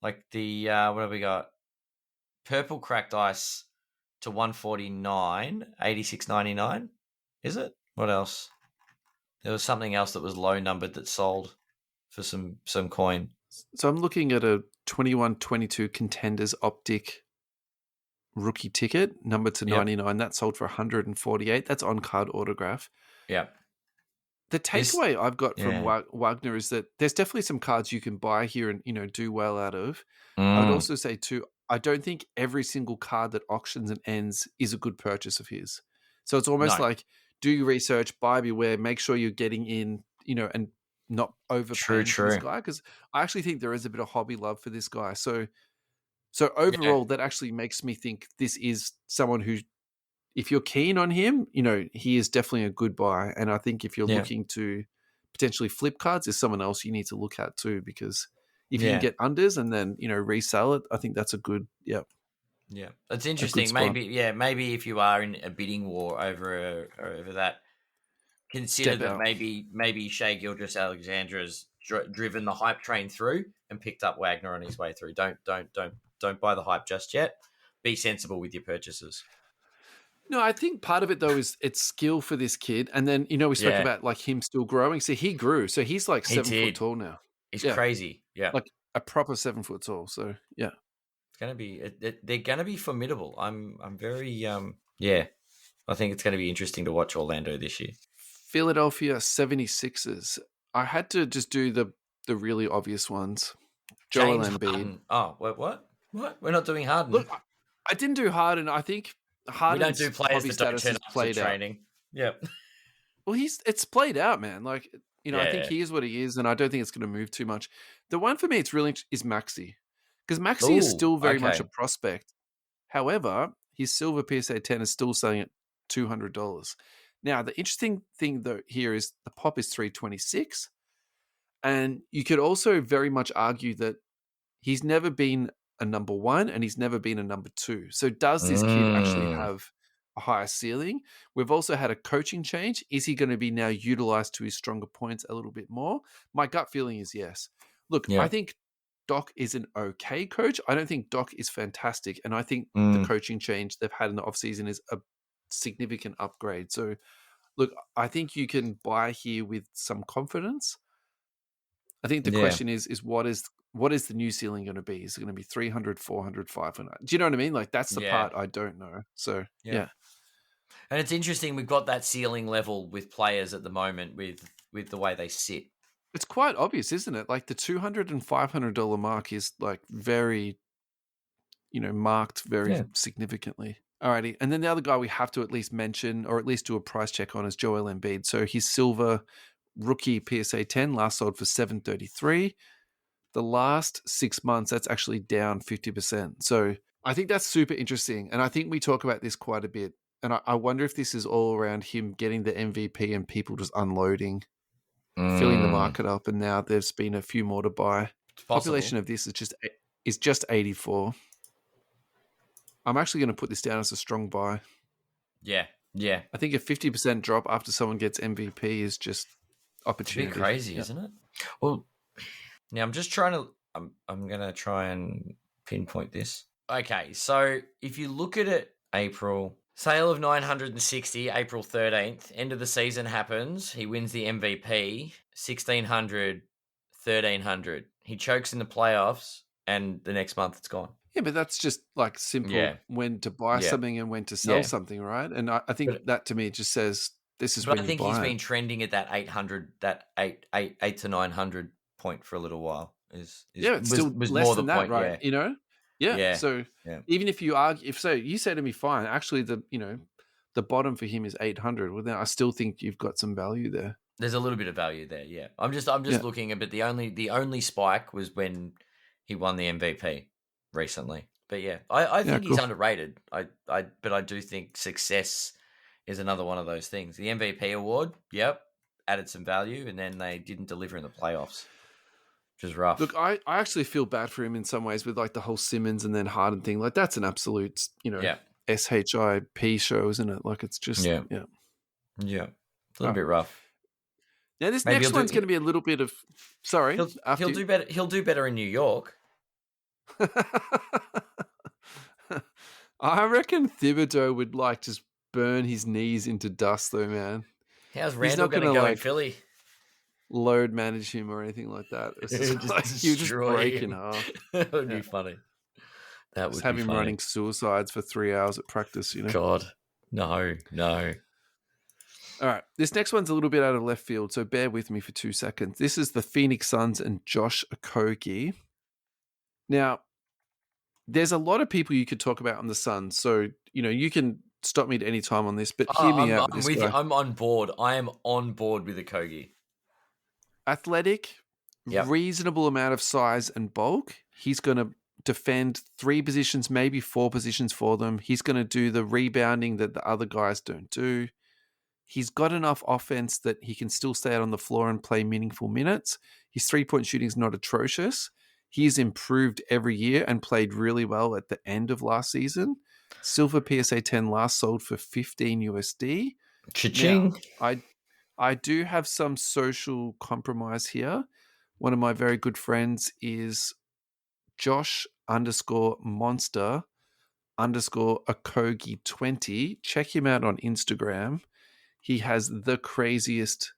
Speaker 1: Like the what have we got? Purple cracked ice to 149, 86.99. Is it? What else? There was something else that was low numbered that sold for some coin.
Speaker 2: So I'm looking at a 21-22 Contenders Optic rookie ticket, number to
Speaker 1: Yep.
Speaker 2: 99. That sold for 148. That's on card autograph.
Speaker 1: Yeah.
Speaker 2: The takeaway I've got from
Speaker 1: Yeah.
Speaker 2: Wagner is that there's definitely some cards you can buy here and do well out of. I would
Speaker 1: Mm,
Speaker 2: also say too, I don't think every single card that auctions and ends is a good purchase of his. So it's almost
Speaker 1: no.
Speaker 2: like do your research, buy beware, make sure you're getting in, and not
Speaker 1: True.
Speaker 2: overpaying for this guy, because I actually think there is a bit of hobby love for this guy. So
Speaker 1: Yeah.
Speaker 2: overall, that actually makes me think this is someone who, if you're keen on him, he is definitely a good buy. And I think if you're
Speaker 1: Yeah.
Speaker 2: looking to potentially flip cards, there's someone else you need to look at too, because if you can
Speaker 1: Yeah.
Speaker 2: get unders and then, resell it, I think that's a good,
Speaker 1: Yeah. That's
Speaker 2: a good
Speaker 1: interesting.
Speaker 2: spot.
Speaker 1: Maybe if you are in a bidding war over that, consider
Speaker 2: Step
Speaker 1: that
Speaker 2: out.
Speaker 1: maybe Shea Gilgeous-Alexandra's driven the hype train through and picked up Wagner on his way through. Don't buy the hype just yet. Be sensible with your purchases.
Speaker 2: No, I think part of it though is it's skill for this kid. And then, we spoke
Speaker 1: Yeah,
Speaker 2: about like him still growing. So he grew. So he's like
Speaker 1: he
Speaker 2: 7 foot
Speaker 1: did.
Speaker 2: tall now.
Speaker 1: He's
Speaker 2: Yeah.
Speaker 1: crazy. Yeah,
Speaker 2: Like a proper 7 foot tall. So yeah.
Speaker 1: it's gonna be. They're gonna be formidable. I'm very yeah. I think it's going to be interesting to watch Orlando this year.
Speaker 2: Philadelphia 76ers. I had to just do the really obvious ones. Joel
Speaker 1: James
Speaker 2: Embiid.
Speaker 1: Harden. Oh, what? We're not doing Harden.
Speaker 2: Look, I didn't do Harden. I think
Speaker 1: we don't
Speaker 2: Harden's
Speaker 1: do players
Speaker 2: hobby
Speaker 1: that don't
Speaker 2: status
Speaker 1: turn
Speaker 2: is
Speaker 1: up to
Speaker 2: played out.
Speaker 1: training. Yep.
Speaker 2: Well, it's played out, man. Like, I think
Speaker 1: Yeah.
Speaker 2: he is what he is, and I don't think it's going to move too much. The one for me, it's really is Maxi, because Maxi is still very much a
Speaker 1: okay.
Speaker 2: prospect. However, his silver PSA 10 is still selling at $200. Now, the interesting thing though here is the pop is 326, and you could also very much argue that he's never been a number one and he's never been a number two. So does this kid actually have a higher ceiling? We've also had a coaching change. Is he going to be now utilized to his stronger points a little bit more? My gut feeling is yes. Look,
Speaker 1: Yeah.
Speaker 2: I think Doc is an okay coach. I don't think Doc is fantastic. And I think the coaching change they've had in the offseason is a significant upgrade. So look, I think you can buy here with some confidence. I think the question is what is the new ceiling going to be? Is it going to be 300, 400, 500? Do you know what I mean? Like that's the part I don't know. So yeah.
Speaker 1: And it's interesting. We've got that ceiling level with players at the moment with the way they sit.
Speaker 2: It's quite obvious, isn't it? Like the $200 and $500 mark is like very, marked very significantly. Alrighty. And then the other guy we have to at least mention or at least do a price check on is Joel Embiid. So his silver rookie PSA 10 last sold for $733. The last 6 months, that's actually down 50%. So I think that's super interesting. And I think we talk about this quite a bit. And I wonder if this is all around him getting the MVP and people just unloading, filling the market up. And now there's been a few more to buy. Population of this is just 84. I'm actually going to put this down as a strong buy.
Speaker 1: Yeah. Yeah.
Speaker 2: I think a 50% drop after someone gets MVP is just opportunity.
Speaker 1: It's a bit crazy, isn't it? Well, now I'm just trying to. I'm gonna try and pinpoint this. Okay, so if you look at it, April sale of 960, April 13th, end of the season happens. He wins the MVP, 1600, 1300. He chokes in the playoffs, and the next month it's gone.
Speaker 2: Yeah, but that's just like simple when to buy something and when to sell something, right? And I think that to me just says this is when you buy it.
Speaker 1: But I think he's been trending at that 800, that eight to 900 point for a little while. It's
Speaker 2: still less than that, right?
Speaker 1: Yeah.
Speaker 2: You know? Yeah. So even if you argue, if you say to me, fine, actually the bottom for him is 800. Well, then I still think you've got some value there.
Speaker 1: There's a little bit of value there. Yeah. I'm just looking at, but the only spike was when he won the MVP recently. But yeah, I think he's underrated. But I do think success is another one of those things. The MVP award, added some value, and then they didn't deliver in the playoffs, which is rough.
Speaker 2: Look, I actually feel bad for him in some ways with like the whole Simmons and then Harden thing. Like that's an absolute, SHIP show, isn't it? Like it's just
Speaker 1: yeah, a little bit rough.
Speaker 2: Now this next one's going to be a little bit of sorry.
Speaker 1: He'll do better. He'll do better in New York.
Speaker 2: I reckon Thibodeau would like just burn his knees into dust, though, man.
Speaker 1: How's Randall going to go in Philly?
Speaker 2: Load manage him or anything like that. It's just like you just break in half.
Speaker 1: That would be funny. That would
Speaker 2: just have him running suicides for 3 hours at practice.
Speaker 1: God, no.
Speaker 2: All right, this next one's a little bit out of left field, so bear with me for 2 seconds. This is the Phoenix Suns and Josh Okogie. Now, there's a lot of people you could talk about on the Suns, so you can stop me at any time on this, but hear me out.
Speaker 1: I'm on board. I am on board with Okogie.
Speaker 2: Athletic, reasonable amount of size and bulk. He's going to defend 3 positions, maybe 4 positions for them. He's going to do the rebounding that the other guys don't do. He's got enough offense that he can still stay out on the floor and play meaningful minutes. His 3-point shooting is not atrocious. He's improved every year and played really well at the end of last season. Silver PSA 10 last sold for $15 USD.
Speaker 1: Cha-ching.
Speaker 2: Now, I do have some social compromise here. One of my very good friends is Josh_monster_Okogie20. Check him out on Instagram. He has the craziest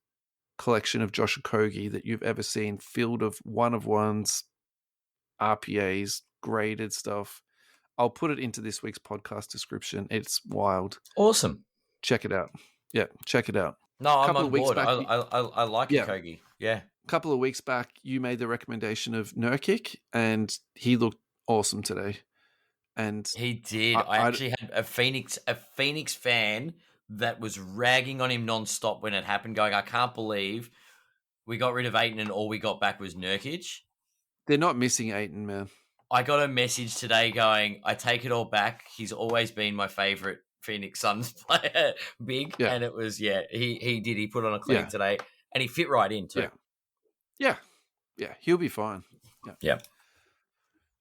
Speaker 2: collection of Josh Okogie that you've ever seen, filled of one-of-ones, RPAs, graded stuff. I'll put it into this week's podcast description. It's wild.
Speaker 1: Awesome.
Speaker 2: Check it out. Yeah, check it out.
Speaker 1: No, I'm on board. I like Okogie. Yeah.
Speaker 2: A couple of weeks back, you made the recommendation of Nurkic, and he looked awesome today. And
Speaker 1: he did. I actually had a Phoenix fan that was ragging on him nonstop when it happened, going, I can't believe we got rid of Ayton and all we got back was Nurkic.
Speaker 2: They're not missing Ayton, man.
Speaker 1: I got a message today going, I take it all back. He's always been my favorite Phoenix Suns player, big. Yeah. And it was, he did. He put on a clinic today and he fit right in too.
Speaker 2: Yeah. He'll be fine.
Speaker 1: Yeah.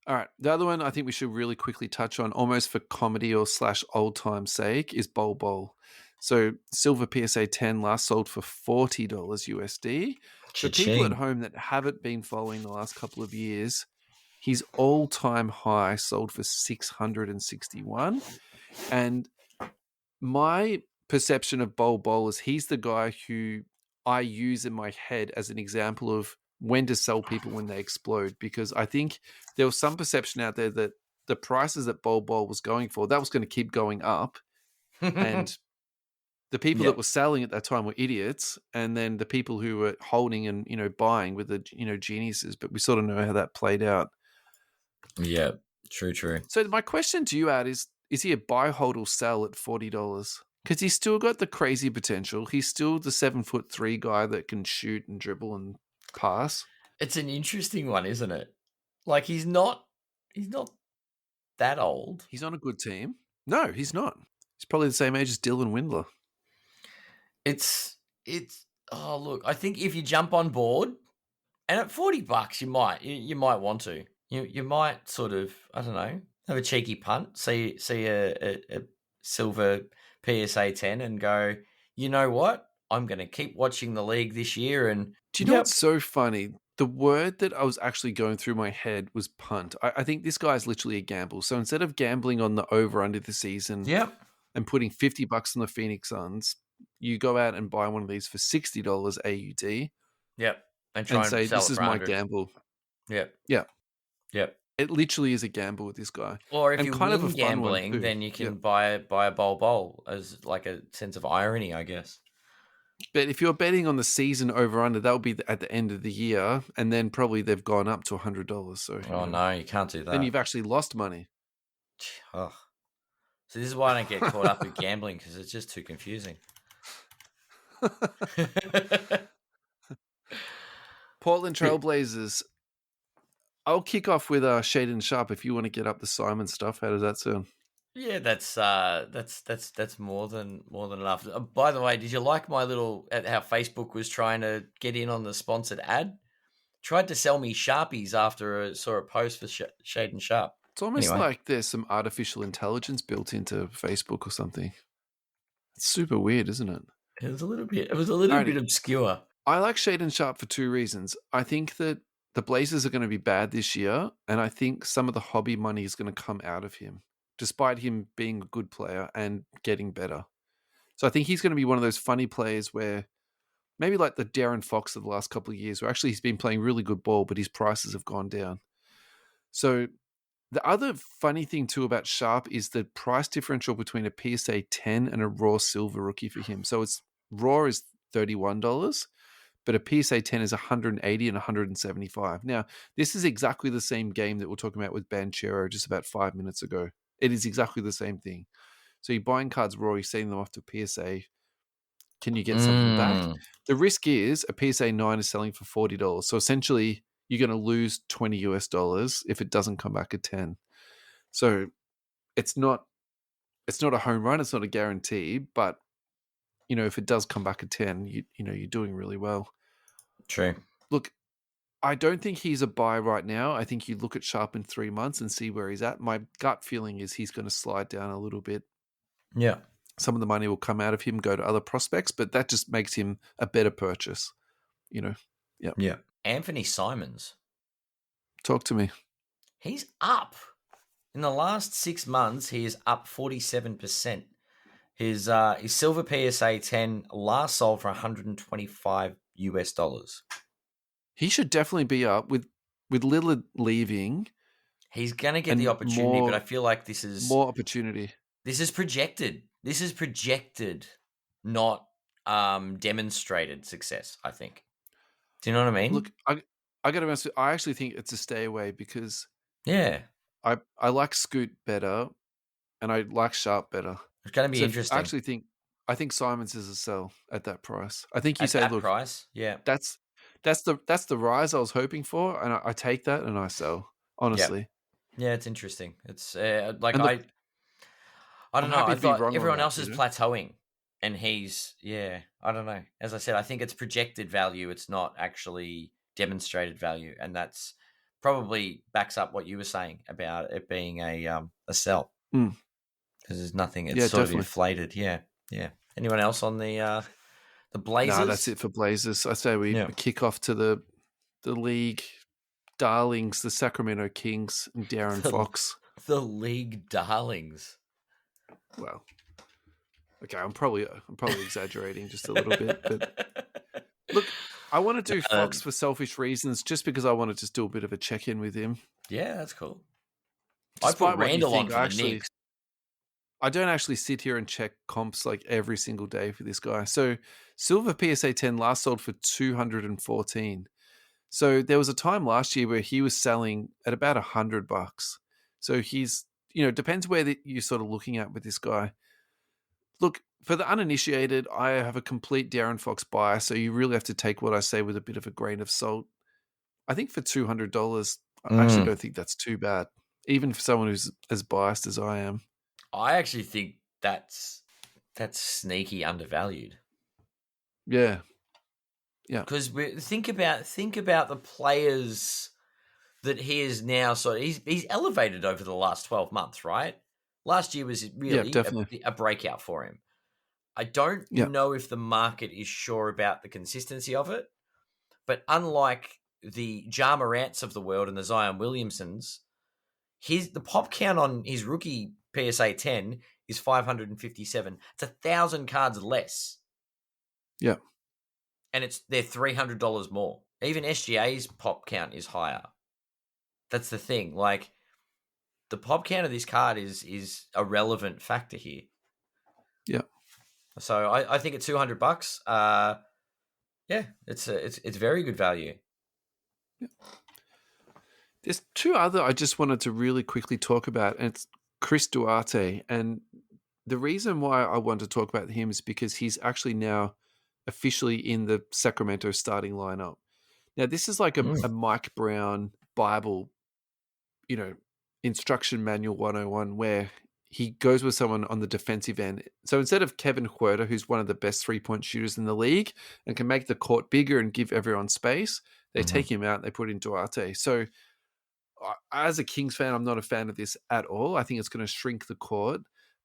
Speaker 2: All right. The other one I think we should really quickly touch on, almost for comedy or / old time sake, is Bol Bol. So silver PSA 10 last sold for $40 USD. For people at home that haven't been following the last couple of years, his all-time high sold for $661. And my perception of Bol Bol is he's the guy who I use in my head as an example of when to sell people when they explode, because I think there was some perception out there that the prices that Bol Bol was going for, that was going to keep going up. And the people that were selling at that time were idiots. And then the people who were holding and, buying were the, geniuses. But we sort of know how that played out.
Speaker 1: Yeah, true.
Speaker 2: So my question to you, Ad, is he a buy, hold, or sell at $40? Because he's still got the crazy potential. He's still the 7'3" guy that can shoot and dribble and pass.
Speaker 1: It's an interesting one, isn't it? Like he's not that old.
Speaker 2: He's on a good team. No, he's not. He's probably the same age as Dylan Windler.
Speaker 1: It's look, I think if you jump on board and at $40 you might want to. You might sort of, I don't know, have a cheeky punt, see a silver PSA 10 and go, you know what? I'm going to keep watching the league this year. And
Speaker 2: Do you know what's so funny? The word that I was actually going through my head was punt. I think this guy's literally a gamble. So instead of gambling on the over under the season and putting $50 on the Phoenix Suns, you go out and buy one of these for $60 AUD.
Speaker 1: Yep. And try
Speaker 2: and
Speaker 1: and
Speaker 2: say,
Speaker 1: sell
Speaker 2: this
Speaker 1: it
Speaker 2: is
Speaker 1: for
Speaker 2: my
Speaker 1: 100.
Speaker 2: gamble.
Speaker 1: Yep.
Speaker 2: Yeah.
Speaker 1: Yep.
Speaker 2: It literally is a gamble with this guy.
Speaker 1: Or if
Speaker 2: and
Speaker 1: you
Speaker 2: kind
Speaker 1: win
Speaker 2: of a fun
Speaker 1: gambling,
Speaker 2: one too.
Speaker 1: then you can buy a bowl as like a sense of irony, I guess.
Speaker 2: But if you're betting on the season over under, that will be at the end of the year, and then probably they've gone up to $100. So
Speaker 1: no, you can't do that.
Speaker 2: Then you've actually lost money.
Speaker 1: Oh. So this is why I don't get caught up with gambling, because it's just too confusing.
Speaker 2: Portland Trailblazers. I'll kick off with Shaden Sharp if you want to get up the Simon stuff. How does that sound?
Speaker 1: Yeah, that's more than enough. By the way, did you like my little how Facebook was trying to get in on the sponsored ad? Tried to sell me Sharpies after I saw a post for Shaden Sharp.
Speaker 2: It's almost like there's some artificial intelligence built into Facebook or something. It's super weird, isn't it?
Speaker 1: It was a little bit obscure.
Speaker 2: I like Shaden Sharp for two reasons. I think that the Blazers are going to be bad this year, and I think some of the hobby money is going to come out of him, despite him being a good player and getting better. So I think he's going to be one of those funny players where maybe like the Darren Fox of the last couple of years, where actually he's been playing really good ball, but his prices have gone down. So the other funny thing too about Sharp is the price differential between a PSA 10 and a raw silver rookie for him. So it's raw is $31, but a PSA 10 is $180 and $175. Now, this is exactly the same game that we're talking about with Banchero just about 5 minutes ago. It is exactly the same thing. So you're buying cards raw, you're sending them off to PSA. Can you get something back? The risk is a PSA 9 is selling for $40. So essentially, you're going to lose $20 if it doesn't come back at 10. So it's not a home run, it's not a guarantee, but if it does come back at 10, you're doing really well.
Speaker 1: True.
Speaker 2: Look, I don't think he's a buy right now. I think you look at Sharp in 3 months and see where he's at. My gut feeling is he's going to slide down a little bit.
Speaker 1: Yeah.
Speaker 2: Some of the money will come out of him, go to other prospects, but that just makes him a better purchase. Yeah.
Speaker 1: Anthony Simons.
Speaker 2: Talk to me.
Speaker 1: He's up. In the last 6 months, he is up 47%. His silver PSA 10 last sold for $125.
Speaker 2: He should definitely be up with Lillard leaving.
Speaker 1: He's going to get the opportunity, but I feel like this is
Speaker 2: more opportunity.
Speaker 1: This is projected. This is projected, not demonstrated success, I think. Do you know what I mean?
Speaker 2: Look, I got to be honest with you, I actually think it's a stay away because I like Scoot better and I like Sharp better.
Speaker 1: It's going to be interesting.
Speaker 2: I think Simons is a sell at that price. I think you
Speaker 1: at
Speaker 2: say,
Speaker 1: that
Speaker 2: look,
Speaker 1: price, yeah,
Speaker 2: that's the rise I was hoping for, and I take that and I sell. Honestly,
Speaker 1: yeah, it's interesting. It's I don't
Speaker 2: I'm
Speaker 1: know.
Speaker 2: happy
Speaker 1: I
Speaker 2: to be
Speaker 1: thought
Speaker 2: wrong on
Speaker 1: everyone
Speaker 2: that,
Speaker 1: else is plateauing, and he's I don't know. As I said, I think it's projected value. It's not actually demonstrated value, and that's probably backs up what you were saying about it being a sell. Because there's nothing. It's sort of inflated. Yeah. Anyone else on the Blazers?
Speaker 2: No, that's it for Blazers. I say we kick off to the league darlings, the Sacramento Kings, and Darren Fox.
Speaker 1: The league darlings.
Speaker 2: Well, okay, I'm probably exaggerating just a little bit, but look, I want to do Fox for selfish reasons, just because I want to just do a bit of a check-in with him.
Speaker 1: Yeah, that's cool.
Speaker 2: Despite
Speaker 1: I put Randall on for the Knicks.
Speaker 2: I don't actually sit here and check comps like every single day for this guy. So silver PSA 10 last sold for $214. So there was a time last year where he was selling at about $100. So he's, depends where you're sort of looking at with this guy. Look, for the uninitiated, I have a complete Darren Fox bias, so you really have to take what I say with a bit of a grain of salt. I think for $200, I actually don't think that's too bad, even for someone who's as biased as I am.
Speaker 1: I actually think that's sneaky undervalued.
Speaker 2: Yeah.
Speaker 1: Because think about the players that he is now. So he's elevated over the last 12 months, right? Last year was really a breakout for him. I don't
Speaker 2: Yeah.
Speaker 1: know if the market is sure about the consistency of it, but unlike the Ja Morants of the world and the Zion Williamsons, the pop count on his rookie PSA 10 is 557. It's 1,000 cards less,
Speaker 2: Yeah.
Speaker 1: and they're $300 more. Even SGA's pop count is higher. That's the thing. Like, the pop count of this card is a relevant factor here.
Speaker 2: Yeah.
Speaker 1: So I think at $200, yeah, it's very good value.
Speaker 2: Yeah. There's two other I just wanted to really quickly talk about, and it's Chris Duarte. And the reason why I want to talk about him is because he's actually now officially in the Sacramento starting lineup. Now, this is like a Mike Brown Bible, instruction manual 101, where he goes with someone on the defensive end. So instead of Kevin Huerter, who's one of the best three-point shooters in the league and can make the court bigger and give everyone space, they take him out and they put in Duarte. So as a Kings fan, I'm not a fan of this at all. I think it's going to shrink the court.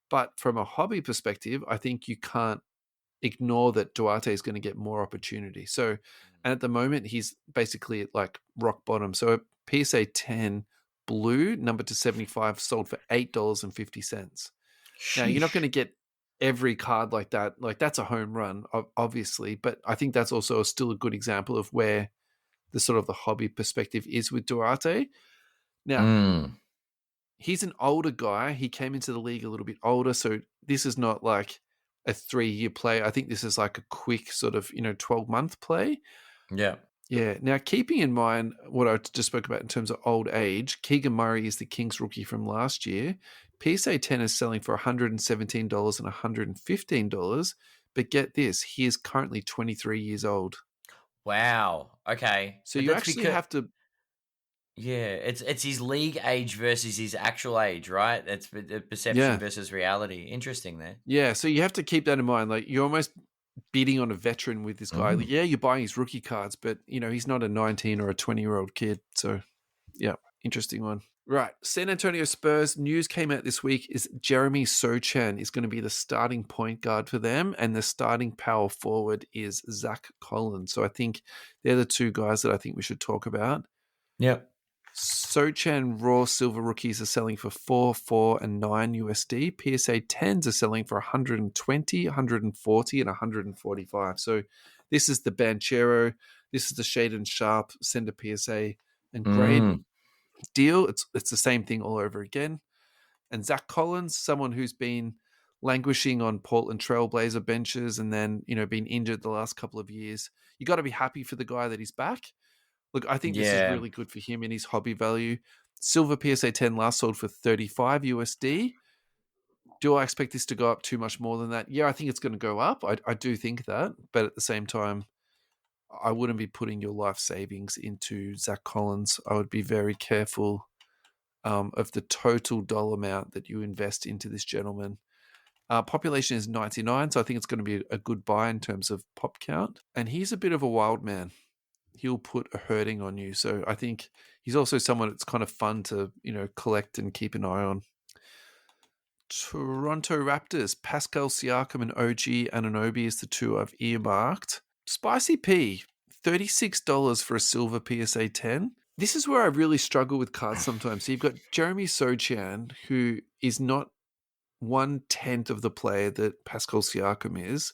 Speaker 2: But from a hobby perspective, I think you can't ignore that Duarte is going to get more opportunity. So, and at the moment, he's basically at like rock bottom. So a PSA 10 blue, number to 75, sold for $8.50. Now, you're not going to get every card like that. Like, that's a home run, obviously. But I think that's also still a good example of where the sort of the hobby perspective is with Duarte. Now, he's an older guy. He came into the league a little bit older. So this is not like a 3-year play. I think this is like a quick sort of, 12-month play.
Speaker 1: Yeah.
Speaker 2: Yeah. Now, keeping in mind what I just spoke about in terms of old age, Keegan Murray is the Kings rookie from last year. PSA 10 is selling for $117 and $115. But get this, he is currently 23 years old.
Speaker 1: Wow. Okay.
Speaker 2: So
Speaker 1: But
Speaker 2: you
Speaker 1: that's
Speaker 2: actually
Speaker 1: because,
Speaker 2: have to...
Speaker 1: yeah, it's his league age versus his actual age, right? It's the perception
Speaker 2: Yeah.
Speaker 1: versus reality. Interesting there.
Speaker 2: Yeah, so you have to keep that in mind. Like, you're almost bidding on a veteran with this guy. Like, yeah, you're buying his rookie cards, but he's not a 19 or a 20-year-old kid. So, yeah, interesting one. Right, San Antonio Spurs news came out this week is Jeremy Sochan is going to be the starting point guard for them, and the starting power forward is Zach Collins. So I think they're the two guys that I think we should talk about.
Speaker 1: Yep.
Speaker 2: Sochan raw silver rookies are selling for $4, $4, and $9 USD. PSA 10s are selling for $120, $140, and $145. So this is the Banchero, this is the Shaden Sharp Sender PSA and grade deal. It's the same thing all over again. And Zach Collins, someone who's been languishing on Portland Trailblazer benches and then been injured the last couple of years. You got to be happy for the guy that he's back. Look, I think this is really good for him and his hobby value. Silver PSA 10 last sold for $35 USD. Do I expect this to go up too much more than that? Yeah, I think it's going to go up. I do think that. But at the same time, I wouldn't be putting your life savings into Zach Collins. I would be very careful of the total dollar amount that you invest into this gentleman. Population is 99, so I think it's going to be a good buy in terms of pop count. And he's a bit of a wild man. He'll put a hurting on you. So I think he's also someone that's kind of fun to, collect and keep an eye on. Toronto Raptors, Pascal Siakam and OG Anunoby is the two I've earmarked. Spicy P, $36 for a silver PSA 10. This is where I really struggle with cards sometimes. So you've got Jeremy Sochan, who is not 1/10 of the player that Pascal Siakam is,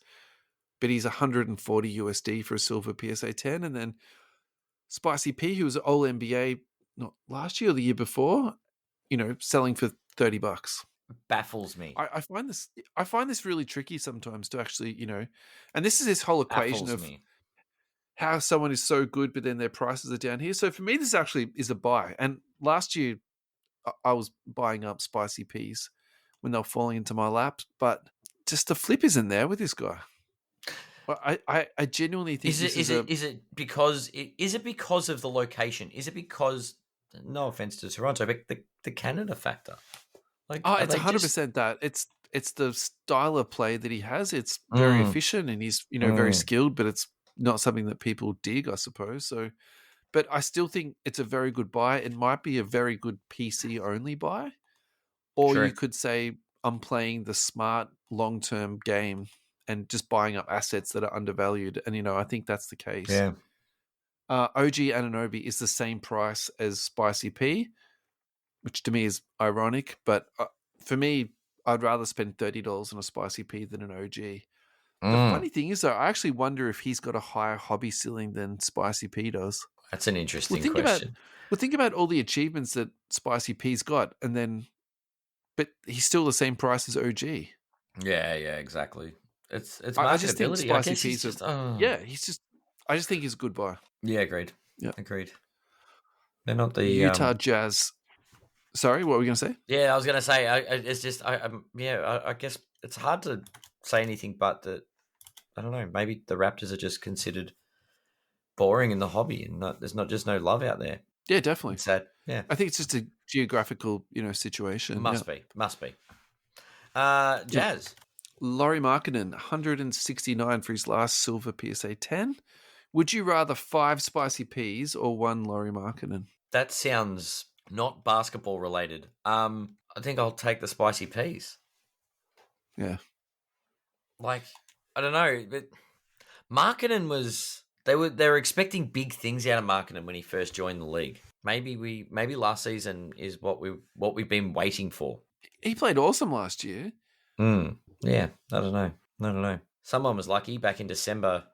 Speaker 2: but he's $140 USD for a silver PSA 10. And then Spicy P, who was an All NBA not last year or the year before, selling for $30.
Speaker 1: Baffles me.
Speaker 2: I find this really tricky sometimes to actually, and this is this whole equation of how someone is so good, but then their prices are down here. So for me, this actually is a buy. And last year, I was buying up Spicy Peas when they were falling into my lap, but just the flip isn't there with this guy. I genuinely think
Speaker 1: is it because of the location? Is it because, no offense to Toronto, but the Canada factor? Like,
Speaker 2: it's 100% that. It's the style of play that he has. It's very efficient and he's very skilled, but it's not something that people dig, I suppose. So, but I still think it's a very good buy. It might be a very good PC only buy, or you could say I'm playing the smart long-term game and just buying up assets that are undervalued. And, I think that's the case.
Speaker 1: Yeah.
Speaker 2: OG Ananobi is the same price as Spicy P, which to me is ironic. But for me, I'd rather spend $30 on a Spicy P than an OG. The funny thing is, though, I actually wonder if he's got a higher hobby ceiling than Spicy P does.
Speaker 1: That's an interesting
Speaker 2: think
Speaker 1: question.
Speaker 2: think about all the achievements that Spicy P's got, but he's still the same price as OG.
Speaker 1: Yeah, exactly. It's
Speaker 2: I just think
Speaker 1: marketability. I
Speaker 2: Spicy
Speaker 1: guess
Speaker 2: P's
Speaker 1: just,
Speaker 2: I just think he's a good buy.
Speaker 1: Yeah, agreed.
Speaker 2: Yeah,
Speaker 1: agreed. They're not the
Speaker 2: Utah Jazz. Sorry, what were we going to say?
Speaker 1: Yeah, I was going to say. It's just. I guess it's hard to say anything, but that I don't know. Maybe the Raptors are just considered boring in the hobby, and there's just no love out there.
Speaker 2: Yeah, definitely.
Speaker 1: It's sad. Yeah,
Speaker 2: I think it's just a geographical, situation.
Speaker 1: Must be. Jazz.
Speaker 2: Yep. Lauri Markkanen, 169 for his last silver PSA 10. Would you rather 5 Spicy Peas or 1 Lauri Markkanen?
Speaker 1: That sounds not basketball related. I think I'll take the Spicy Peas.
Speaker 2: Yeah.
Speaker 1: Like, I don't know, but Markkanen was they were expecting big things out of Markkanen when he first joined the league. Maybe last season is what we've been waiting for.
Speaker 2: He played awesome last year.
Speaker 1: Yeah, I don't know. Someone was lucky back in December,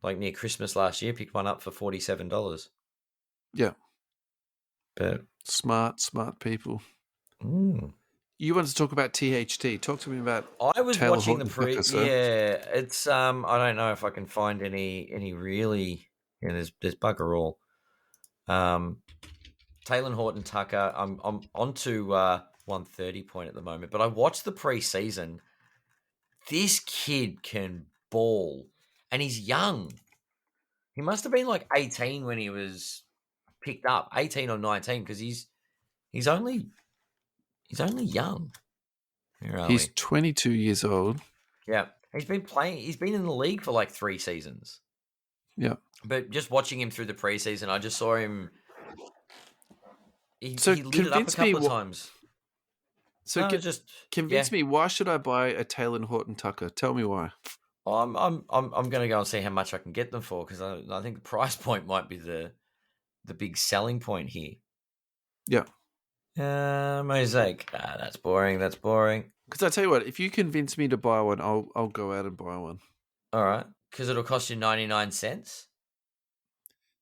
Speaker 1: like near Christmas last year, picked one up for $47.
Speaker 2: Yeah.
Speaker 1: But
Speaker 2: smart people. You wanted to talk about THT. Talk to me about.
Speaker 1: I was
Speaker 2: Taylor
Speaker 1: watching
Speaker 2: Horton
Speaker 1: the Yeah, it's I don't know if I can find any really. Yeah, there's bugger all. Taylor Horton Tucker. I'm on to 130 point at the moment, but I watched the preseason. This kid can ball, and he's young. He must have been like 18 when he was picked up, 18 or 19, because he's only young.
Speaker 2: He's 22 years old.
Speaker 1: Yeah, he's been playing. He's been in the league for like 3 seasons.
Speaker 2: Yeah,
Speaker 1: but just watching him through the preseason, I just saw him. He lit it up a couple of times.
Speaker 2: So convince me. Why should I buy a Taylor Horton Tucker? Tell me why.
Speaker 1: I'm going to go and see how much I can get them for, because I think the price point might be the big selling point here.
Speaker 2: Yeah.
Speaker 1: Mosaic. That's boring.
Speaker 2: Because I tell you what, if you convince me to buy one, I'll go out and buy one.
Speaker 1: All right, because it'll cost you 99 cents.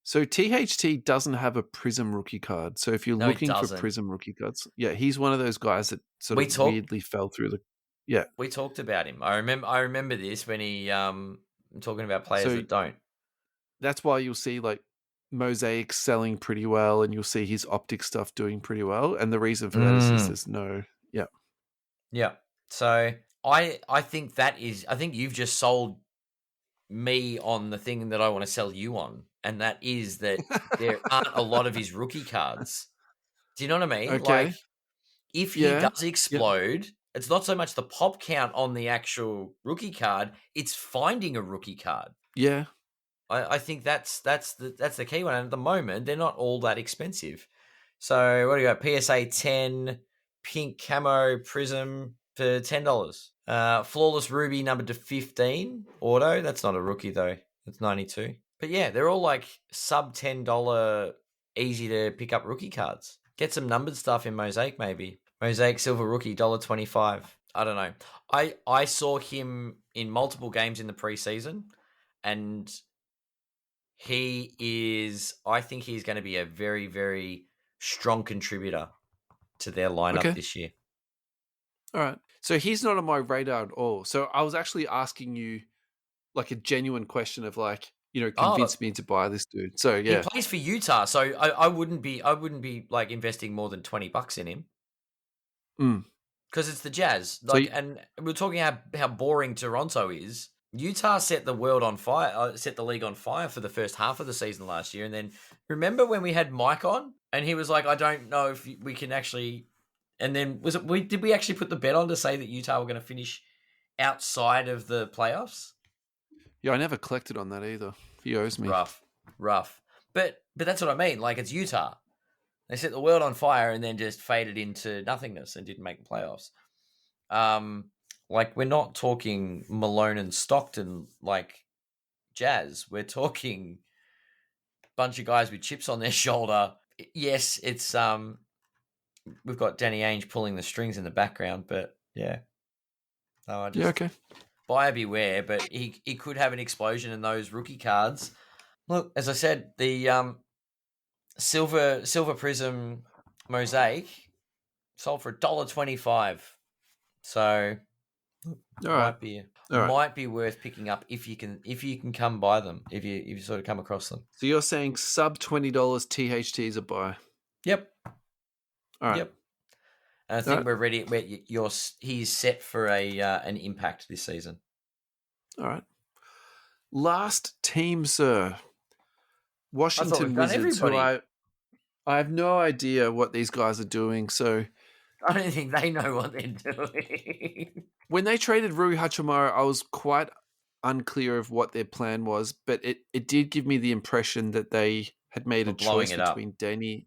Speaker 2: So THT doesn't have a Prism rookie card. So if you're looking for Prism rookie cards, yeah, he's one of those guys that weirdly fell through the. Yeah,
Speaker 1: we talked about him. I remember this when he talking about players that don't.
Speaker 2: That's why you'll see like Mosaic selling pretty well, and you'll see his optic stuff doing pretty well. And the reason for that is there's no. Yeah.
Speaker 1: Yeah. So I think I think you've just sold me on the thing that I want to sell you on, and that is that there aren't a lot of his rookie cards. Do you know what I mean?
Speaker 2: Okay.
Speaker 1: Like, if he does explode, it's not so much the pop count on the actual rookie card; it's finding a rookie card.
Speaker 2: Yeah,
Speaker 1: I think that's the key one. And at the moment, they're not all that expensive. So what do you got? PSA 10, pink camo prism for $10. Flawless Ruby numbered to 15 auto. That's not a rookie though. It's 92. But yeah, they're all like sub $10 easy to pick up rookie cards. Get some numbered stuff in Mosaic maybe. Mosaic silver rookie $1.25. I don't know. I saw him in multiple games in the preseason, and I think he's going to be a very, very strong contributor to their lineup this year.
Speaker 2: All right. So he's not on my radar at all. So I was actually asking you like a genuine question of like, convince me to buy this dude. So yeah.
Speaker 1: He plays for Utah, so I wouldn't be like investing more than $20 in him. Because it's the Jazz. Like, and we're talking how boring Toronto is. Utah set the world on fire, set the league on fire for the first half of the season last year. And then remember when we had Mike on and he was like, I don't know if we can actually. And then did we actually put the bet on to say that Utah were going to finish outside of the playoffs?
Speaker 2: Yeah, I never collected on that either. He owes me.
Speaker 1: Rough. But that's what I mean. Like, it's Utah. They set the world on fire and then just faded into nothingness and didn't make the playoffs. Like, we're not talking Malone and Stockton like Jazz. We're talking bunch of guys with chips on their shoulder. Yes, it's we've got Danny Ainge pulling the strings in the background, but yeah. No, I just
Speaker 2: okay.
Speaker 1: buyer beware, but he could have an explosion in those rookie cards. Look, as I said, the silver prism mosaic sold for $1.25. So
Speaker 2: All right. All right.
Speaker 1: might be worth picking up if you can come by them, if you sort of come across them.
Speaker 2: So you're saying sub $20 THT is a buy.
Speaker 1: Yep.
Speaker 2: All right.
Speaker 1: Yep. And I think we're ready. He's set for an impact this season.
Speaker 2: All right. Last team, sir. Washington Wizards, who I have no idea what these guys are doing. So
Speaker 1: I don't think they know what they're doing.
Speaker 2: When they traded Rui Hachimura, I was quite unclear of what their plan was, but it did give me the impression that they had made a choice between Denny.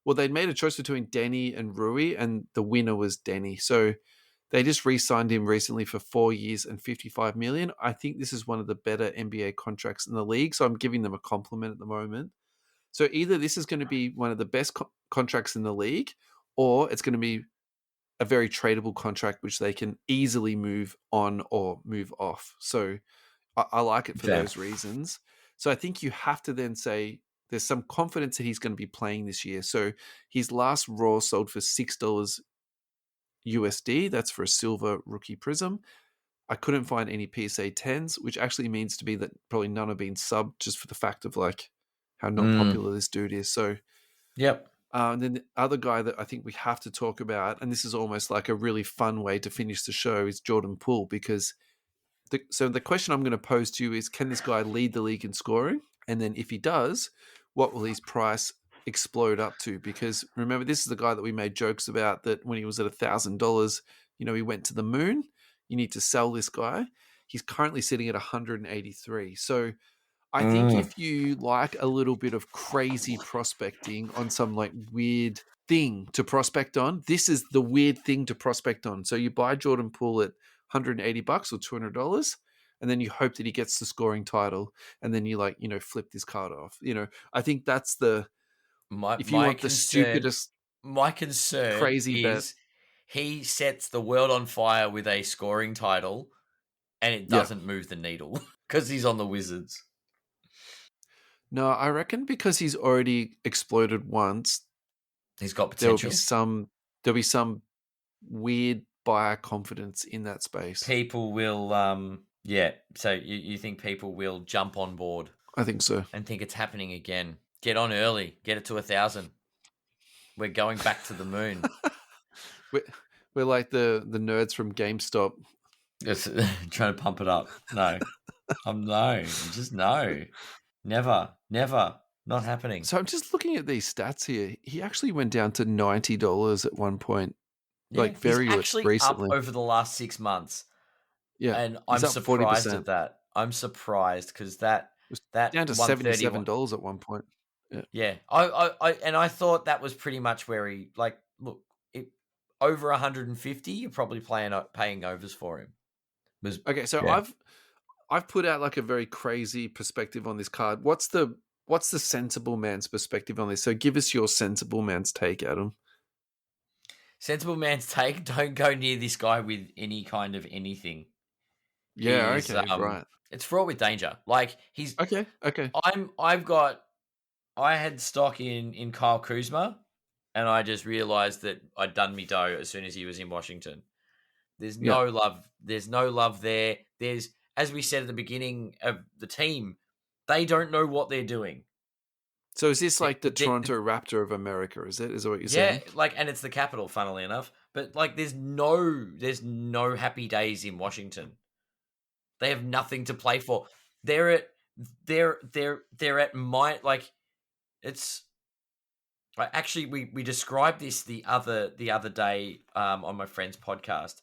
Speaker 2: Well, they'd made a choice between Denny and Rui, and the winner was Denny. So they just re-signed him recently for 4 years and $55 million. I think this is one of the better NBA contracts in the league, so I'm giving them a compliment at the moment. So either this is going to be one of the best contracts in the league, or it's going to be a very tradable contract which they can easily move on or move off. So I like it for those reasons. So I think you have to then say there's some confidence that he's going to be playing this year. So his last Raw sold for $6 USD. That's for a silver rookie prism. I couldn't find any PSA 10s, which actually means to me that probably none have been subbed just for the fact of like how not popular this dude is. So
Speaker 1: yep.
Speaker 2: And then the other guy that I think we have to talk about, and this is almost like a really fun way to finish the show, is Jordan Poole. Because the question I'm going to pose to you is, can this guy lead the league in scoring? And then if he does, what will his price explode up to? Because remember, this is the guy that we made jokes about, that when he was at $1,000, he went to the moon. You need to sell this guy. He's currently sitting at 183. So I think if you like a little bit of crazy prospecting on some like weird thing to prospect on, this is the weird thing to prospect on. So you buy Jordan Poole at $180 or $200, and then you hope that he gets the scoring title, and then you flip this card off. I think that's the if you want the stupidest.
Speaker 1: My concern
Speaker 2: crazy
Speaker 1: is
Speaker 2: bet.
Speaker 1: He sets the world on fire with a scoring title, and it doesn't move the needle because he's on the Wizards.
Speaker 2: No, I reckon because he's already exploded once,
Speaker 1: he's got potential.
Speaker 2: There'll be some weird buyer confidence in that space.
Speaker 1: People will, So you think people will jump on board?
Speaker 2: I think so,
Speaker 1: and think it's happening again. Get on early. Get it to 1,000. We're going back to the moon.
Speaker 2: We're like the nerds from GameStop.
Speaker 1: Just trying to pump it up. No. Just no. Never. Not happening.
Speaker 2: So I'm just looking at these stats here. He actually went down to $90 at one point.
Speaker 1: Yeah,
Speaker 2: like very
Speaker 1: he's actually
Speaker 2: recently.
Speaker 1: Up over the last 6 months.
Speaker 2: Yeah.
Speaker 1: And I'm surprised 40%. At that. I'm surprised because that
Speaker 2: down to $77 at one point.
Speaker 1: Yeah. I thought that was pretty much where he look, over 150, you're probably paying overs for him.
Speaker 2: Okay, so yeah. I've put out like a very crazy perspective on this card. What's the sensible man's perspective on this? So give us your sensible man's take, Adam.
Speaker 1: Sensible man's take: don't go near this guy with any kind of anything.
Speaker 2: Yeah, okay, right.
Speaker 1: It's fraught with danger. Like he's
Speaker 2: okay.
Speaker 1: I had stock in Kyle Kuzma, and I just realized that I'd done me dough as soon as he was in Washington. There's no love. There's no love there. There's, as we said at the beginning of the team, they don't know what they're doing.
Speaker 2: So is this like the Toronto Raptor of America? Is that what you're saying?
Speaker 1: Yeah, and it's the capital, funnily enough. But there's no happy days in Washington. They have nothing to play for. They're at it's. Actually, we described this the other day on my friend's podcast.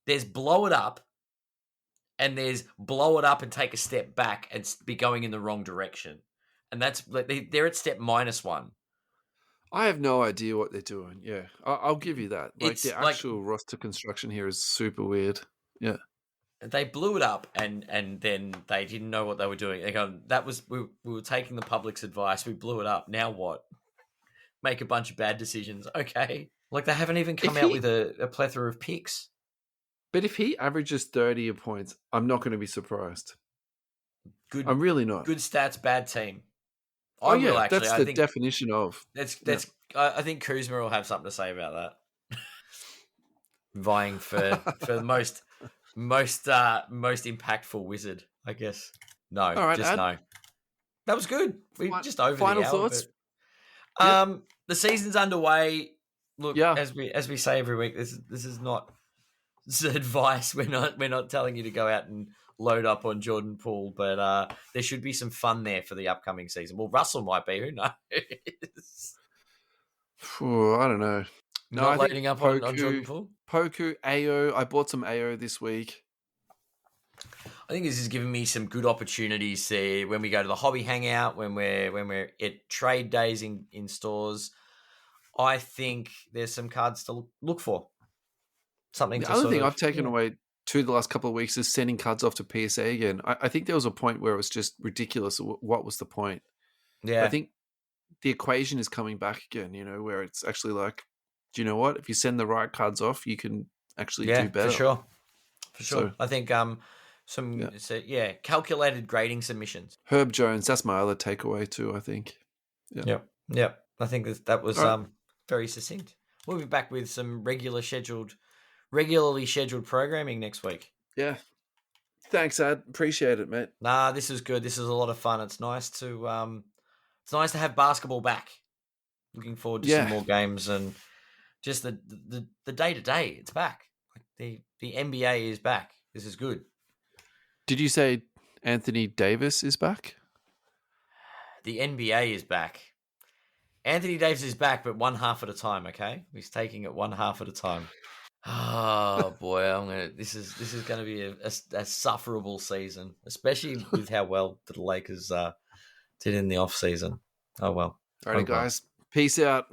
Speaker 1: There's blow it up, and there's blow it up and take a step back and be going in the wrong direction, and that's they're at step -1.
Speaker 2: I have no idea what they're doing. Yeah, I'll give you that. The actual roster construction here is super weird. Yeah.
Speaker 1: They blew it up, and then they didn't know what they were doing. They go, that was we were taking the public's advice. We blew it up. Now what? Make a bunch of bad decisions. Okay, like they haven't even come out with a plethora of picks.
Speaker 2: But if he averages 30 points, I'm not going to be surprised.
Speaker 1: Good,
Speaker 2: I'm really not.
Speaker 1: Good stats, bad team.
Speaker 2: Oh
Speaker 1: I will
Speaker 2: yeah,
Speaker 1: actually.
Speaker 2: that's the definition of.
Speaker 1: That's. I think Kuzma will have something to say about that. Vying for the most impactful wizard, I guess. No,
Speaker 2: All right,
Speaker 1: just no. That was good. We just over
Speaker 2: final
Speaker 1: the hour.
Speaker 2: thoughts.
Speaker 1: But, the season's underway. Look,
Speaker 2: Yeah.
Speaker 1: as we say every week, this is not advice. We're not telling you to go out and load up on Jordan Poole, but there should be some fun there for the upcoming season. Well, Russell might be. Who knows?
Speaker 2: I don't know. No,
Speaker 1: Not
Speaker 2: I think
Speaker 1: loading up
Speaker 2: Poku,
Speaker 1: on Jordan Poole.
Speaker 2: Poku, AO. I bought some AO this week.
Speaker 1: I think this is giving me some good opportunities there when we go to the hobby hangout, when we're at trade days in stores. I think there's some cards to look for. Something.
Speaker 2: The other thing I've taken away to the last couple of weeks is sending cards off to PSA again. I think there was a point where it was just ridiculous. What was the point?
Speaker 1: Yeah.
Speaker 2: I think the equation is coming back again, where it's actually like, do you know what? If you send the right cards off, you can actually do better.
Speaker 1: For sure. So, I think calculated grading submissions.
Speaker 2: Herb Jones, that's my other takeaway too, I think.
Speaker 1: Yep. I think that was very succinct. We'll be back with some regularly scheduled programming next week.
Speaker 2: Yeah. Thanks, Ad. Appreciate it, mate.
Speaker 1: Nah, this is good. This is a lot of fun. It's nice to have basketball back. Looking forward to some more games and just the day to day. It's back. Like the NBA is back. This is good.
Speaker 2: Did you say Anthony Davis is back?
Speaker 1: The NBA is back. Anthony Davis is back, but one half at a time. Okay, he's taking it one half at a time. Oh boy, this is going to be a sufferable season, especially with how well the Lakers did in the off season. Oh well.
Speaker 2: Alrighty, guys. Peace out.